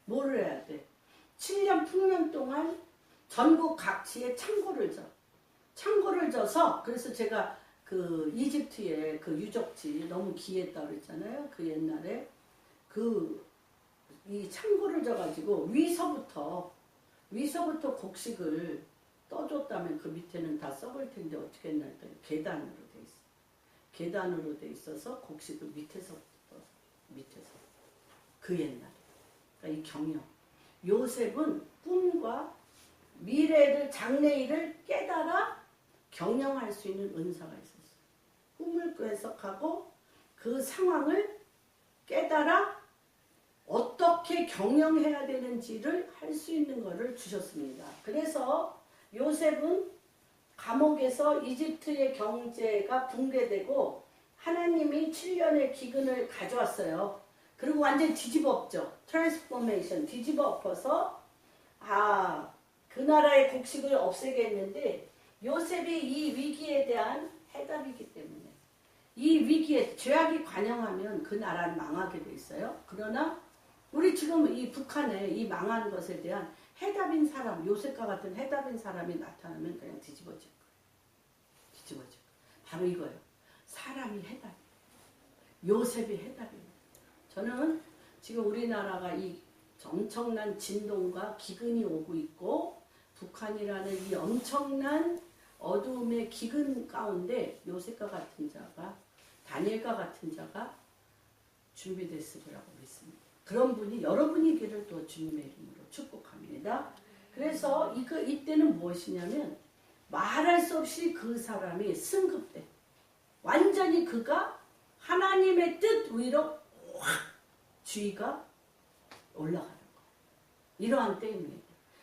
뭐를 해야 돼? 7년 풍년 동안 전국 각지에 창고를 져. 창고를 져서, 그래서 제가 그 이집트의 그 유적지 너무 귀했다고 그랬잖아요. 그 옛날에 이 창고를 져가지고 위서부터 곡식을 떠줬다면 그 밑에는 다 썩을 텐데 어떻게 했나 했더니 계단으로 돼 있어. 계단으로 돼 있어서 곡식을 밑에서 그 옛날에. 그러니까 이 경영. 요셉은 꿈과 미래를, 장래일을 깨달아 경영할 수 있는 은사가 있었어요. 꿈을 해석하고 그 상황을 깨달아 어떻게 경영해야 되는지를 할 수 있는 것을 주셨습니다. 그래서 요셉은 감옥에서 이집트의 경제가 붕괴되고 하나님이 7년의 기근을 가져왔어요. 그리고 완전히 뒤집어 엎죠. 트랜스포메이션, 뒤집어 엎어서 그 나라의 곡식을 없애게 했는데 요셉이 이 위기에 대한 해답이기 때문에, 이 위기에 죄악이 관영하면 그 나라는 망하게 돼 있어요. 그러나 우리 지금 이 북한에 이 망한 것에 대한 해답인 사람, 요셉과 같은 해답인 사람이 나타나면 그냥 뒤집어질 거예요. 뒤집어질 거예요. 바로 이거예요. 사람이 해답이에요. 요셉이 해답입니다. 저는 지금 우리나라가 이 엄청난 진동과 기근이 오고 있고 북한이라는 이 엄청난 어두움의 기근 가운데 요셉과 같은 자가, 다니엘과 같은 자가 준비됐으리라고 믿습니다. 그런 분이 여러분이기를 또 주님의 이름으로 축복합니다. 그래서 이때는 무엇이냐면 말할 수 없이 그 사람이 승급돼. 완전히 그가 하나님의 뜻 위로 확 주의가 올라가는 거예요. 이러한 때입니다.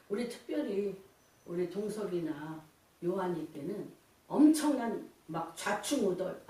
우리 특별히 우리 동석이나 요한이 때는 엄청난 막 좌충우돌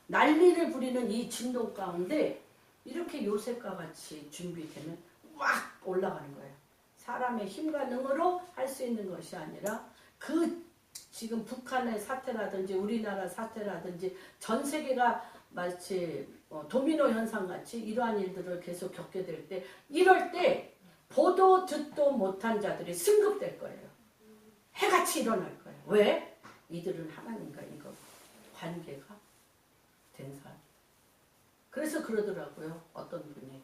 난리를 부리는 이 진동 가운데 이렇게 요셉과 같이 준비되면 막 올라가는 거예요. 사람의 힘과 능으로 할 수 있는 것이 아니라 그 지금 북한의 사태라든지 우리나라 사태라든지 전 세계가 마치 도미노 현상같이 이러한 일들을 계속 겪게 될 때 이럴 때 보도 듣도 못한 자들이 승급될 거예요. 해같이 일어날 거예요. 왜? 이들은 하나님과 이거 관계가 된 사람. 그래서 그러더라고요. 어떤 분이.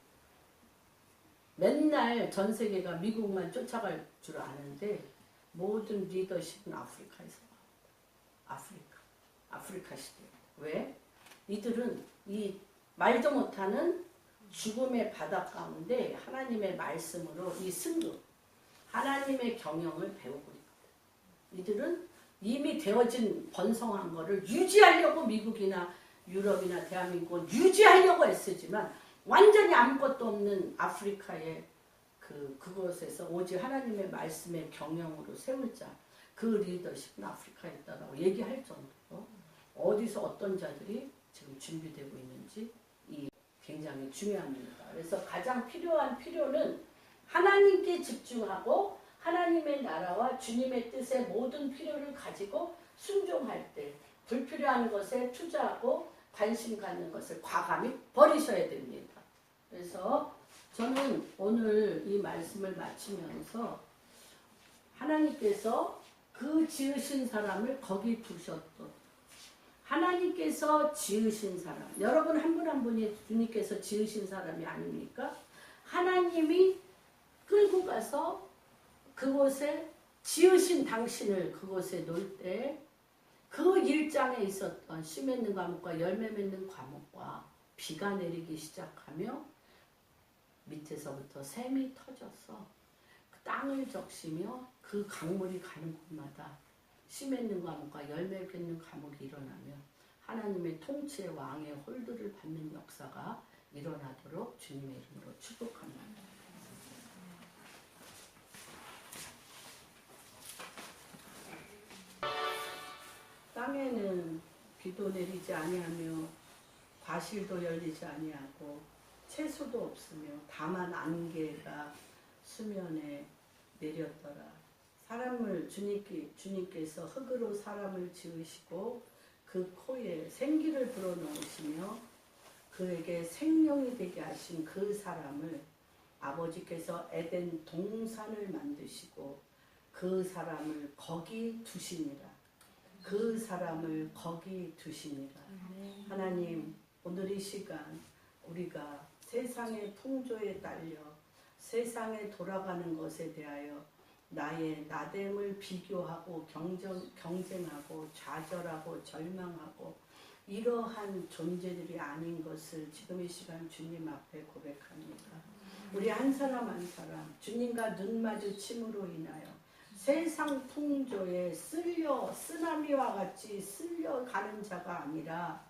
맨날 전 세계가 미국만 쫓아갈 줄 아는데 모든 리더십은 아프리카에서 아프리카 시대. 왜? 이들은 이 말도 못하는 죽음의 바닥 가운데 하나님의 말씀으로 이 승급, 하나님의 경영을 배우고 있거든. 이들은 이미 되어진 번성한 거를 유지하려고 미국이나 유럽이나 대한민국은 유지하려고 애쓰지만 완전히 아무것도 없는 아프리카의 그곳에서 오직 하나님의 말씀의 경영으로 세울 자, 그 리더십은 아프리카에 있다라고 얘기할 정도로 어디서 어떤 자들이 지금 준비되고 있는지 이 굉장히 중요합니다. 그래서 가장 필요한 필요는 하나님께 집중하고 하나님의 나라와 주님의 뜻에 모든 필요를 가지고 순종할 때 불필요한 것에 투자하고 관심 갖는 것을 과감히 버리셔야 됩니다. 그래서 저는 오늘 이 말씀을 마치면서 하나님께서 그 지으신 사람을 거기 두셨던 하나님께서 지으신 사람, 여러분 한 분 한 분이 주님께서 지으신 사람이 아닙니까? 하나님이 끌고 가서 그곳에 지으신 당신을 그곳에 놓을 때 그 일장에 있었던 씨 맺는 과목과 열매 맺는 과목과 비가 내리기 시작하며 밑에서부터 샘이 터져서 그 땅을 적시며 그 강물이 가는 곳마다 씨 맺는 과목과 열매 맺는 과목이 일어나며 하나님의 통치의 왕의 홀드를 받는 역사가 일어나도록 주님의 이름으로 축복합니다. 땅에는 비도 내리지 아니하며 과실도 열리지 아니하고 채소도 없으며 다만 안개가 수면에 내렸더라. 사람을 주님께서 흙으로 사람을 지으시고 그 코에 생기를 불어넣으시며 그에게 생명이 되게 하신 그 사람을 아버지께서 에덴 동산을 만드시고 그 사람을 거기 두시니라. 그 사람을 거기 두시니라. 하나님, 오늘 이 시간 우리가 세상의 풍조에 딸려 세상에 돌아가는 것에 대하여 나의 나됨을 비교하고 경쟁하고 좌절하고 절망하고 이러한 존재들이 아닌 것을 지금 이 시간 주님 앞에 고백합니다. 우리 한 사람 한 사람 주님과 눈 마주침으로 인하여 세상 풍조에 쓰나미와 같이 쓸려가는 자가 아니라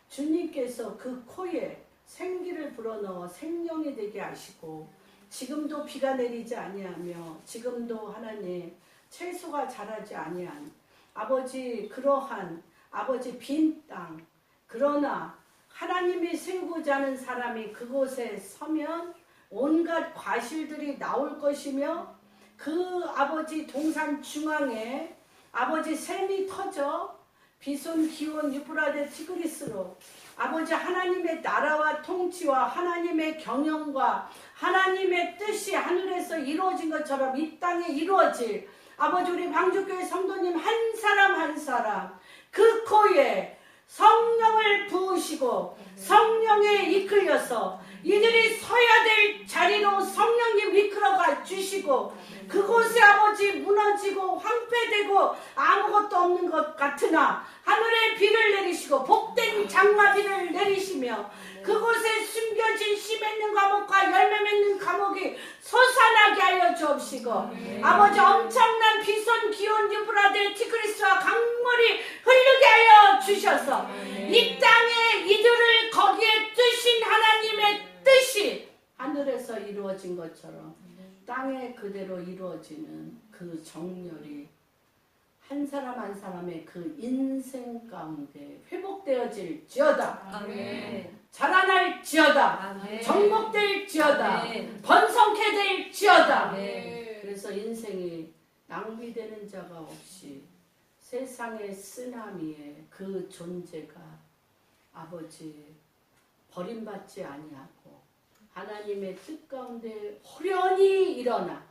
주님께서 그 코에 생기를 불어넣어 생명이 되게 하시고 지금도 비가 내리지 아니하며 지금도 하나님 채소가 자라지 아니한 아버지 그러한 아버지 빈 땅 그러나 하나님이 세우고자 하는 사람이 그곳에 서면 온갖 과실들이 나올 것이며 그 아버지 동산 중앙에 아버지 샘이 터져 비손 기온 유프라데 티그리스로 아버지 하나님의 나라와 통치와 하나님의 경영과 하나님의 뜻이 하늘에서 이루어진 것처럼 이 땅에 이루어질 아버지 우리 방주교회 성도님 한 사람 한 사람 그 코에 성령을 부으시고 성령에 이끌려서 이들이 서야 될 자리로 성령님 이끌어가 주시고 그곳에 아버지 무너지고 황폐되고 아무것도 없는 것 같으나 하늘에 비를 내리시고 복된 장마비를 내리시며 그곳에 숨겨진 씨 맺는 과목과 열매 맺는 과목이 솟아나게 하여 주옵시고 아버지 엄청난 비손 기온 유브라데 티그리스와 강물이 흐르게 하여 주셔서 이 땅에 이들을 거기에 뜨신 하나님의 뜻이 하늘에서 이루어진 것처럼 땅에 그대로 이루어지는 그 정렬이 한 사람 한 사람의 그 인생 가운데 회복되어질지어다. 아멘. 자라날지어다. 아멘. 정복될지어다. 아멘. 번성케 될지어다. 아멘. 그래서 인생이 낭비되는 자가 없이 세상의 쓰나미에 그 존재가 아버지 버림받지 아니하고 하나님의 뜻 가운데 호련히 일어나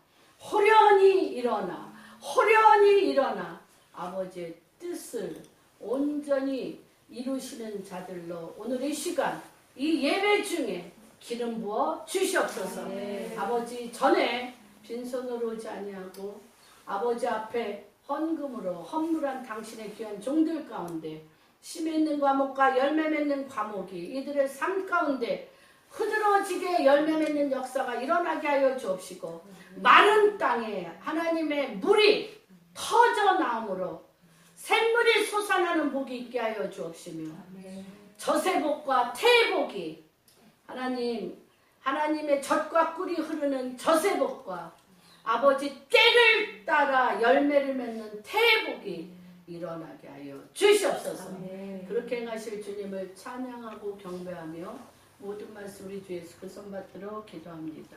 아버지의 뜻을 온전히 이루시는 자들로 오늘 이 시간 이 예배 중에 기름 부어 주시옵소서. 네. 아버지 전에 빈손으로 오지 아니하고 아버지 앞에 헌금으로 헌물한 당신의 귀한 종들 가운데 씨 맺는 과목과 열매 맺는 과목이 이들의 삶 가운데 흐드러지게 열매 맺는 역사가 일어나게 하여 주옵시고 마른 땅에 하나님의 물이 터져 나옴으로 샘물이 솟아나는 복이 있게 하여 주옵시며 저세복과 태복이 하나님의 젖과 꿀이 흐르는 저세복과 아버지 때를 따라 열매를 맺는 태복이 일어나게 하여 주시옵소서. 그렇게 행하실 주님을 찬양하고 경배하며 모든 말씀 우리 주 예수 그 손 받들어 기도합니다.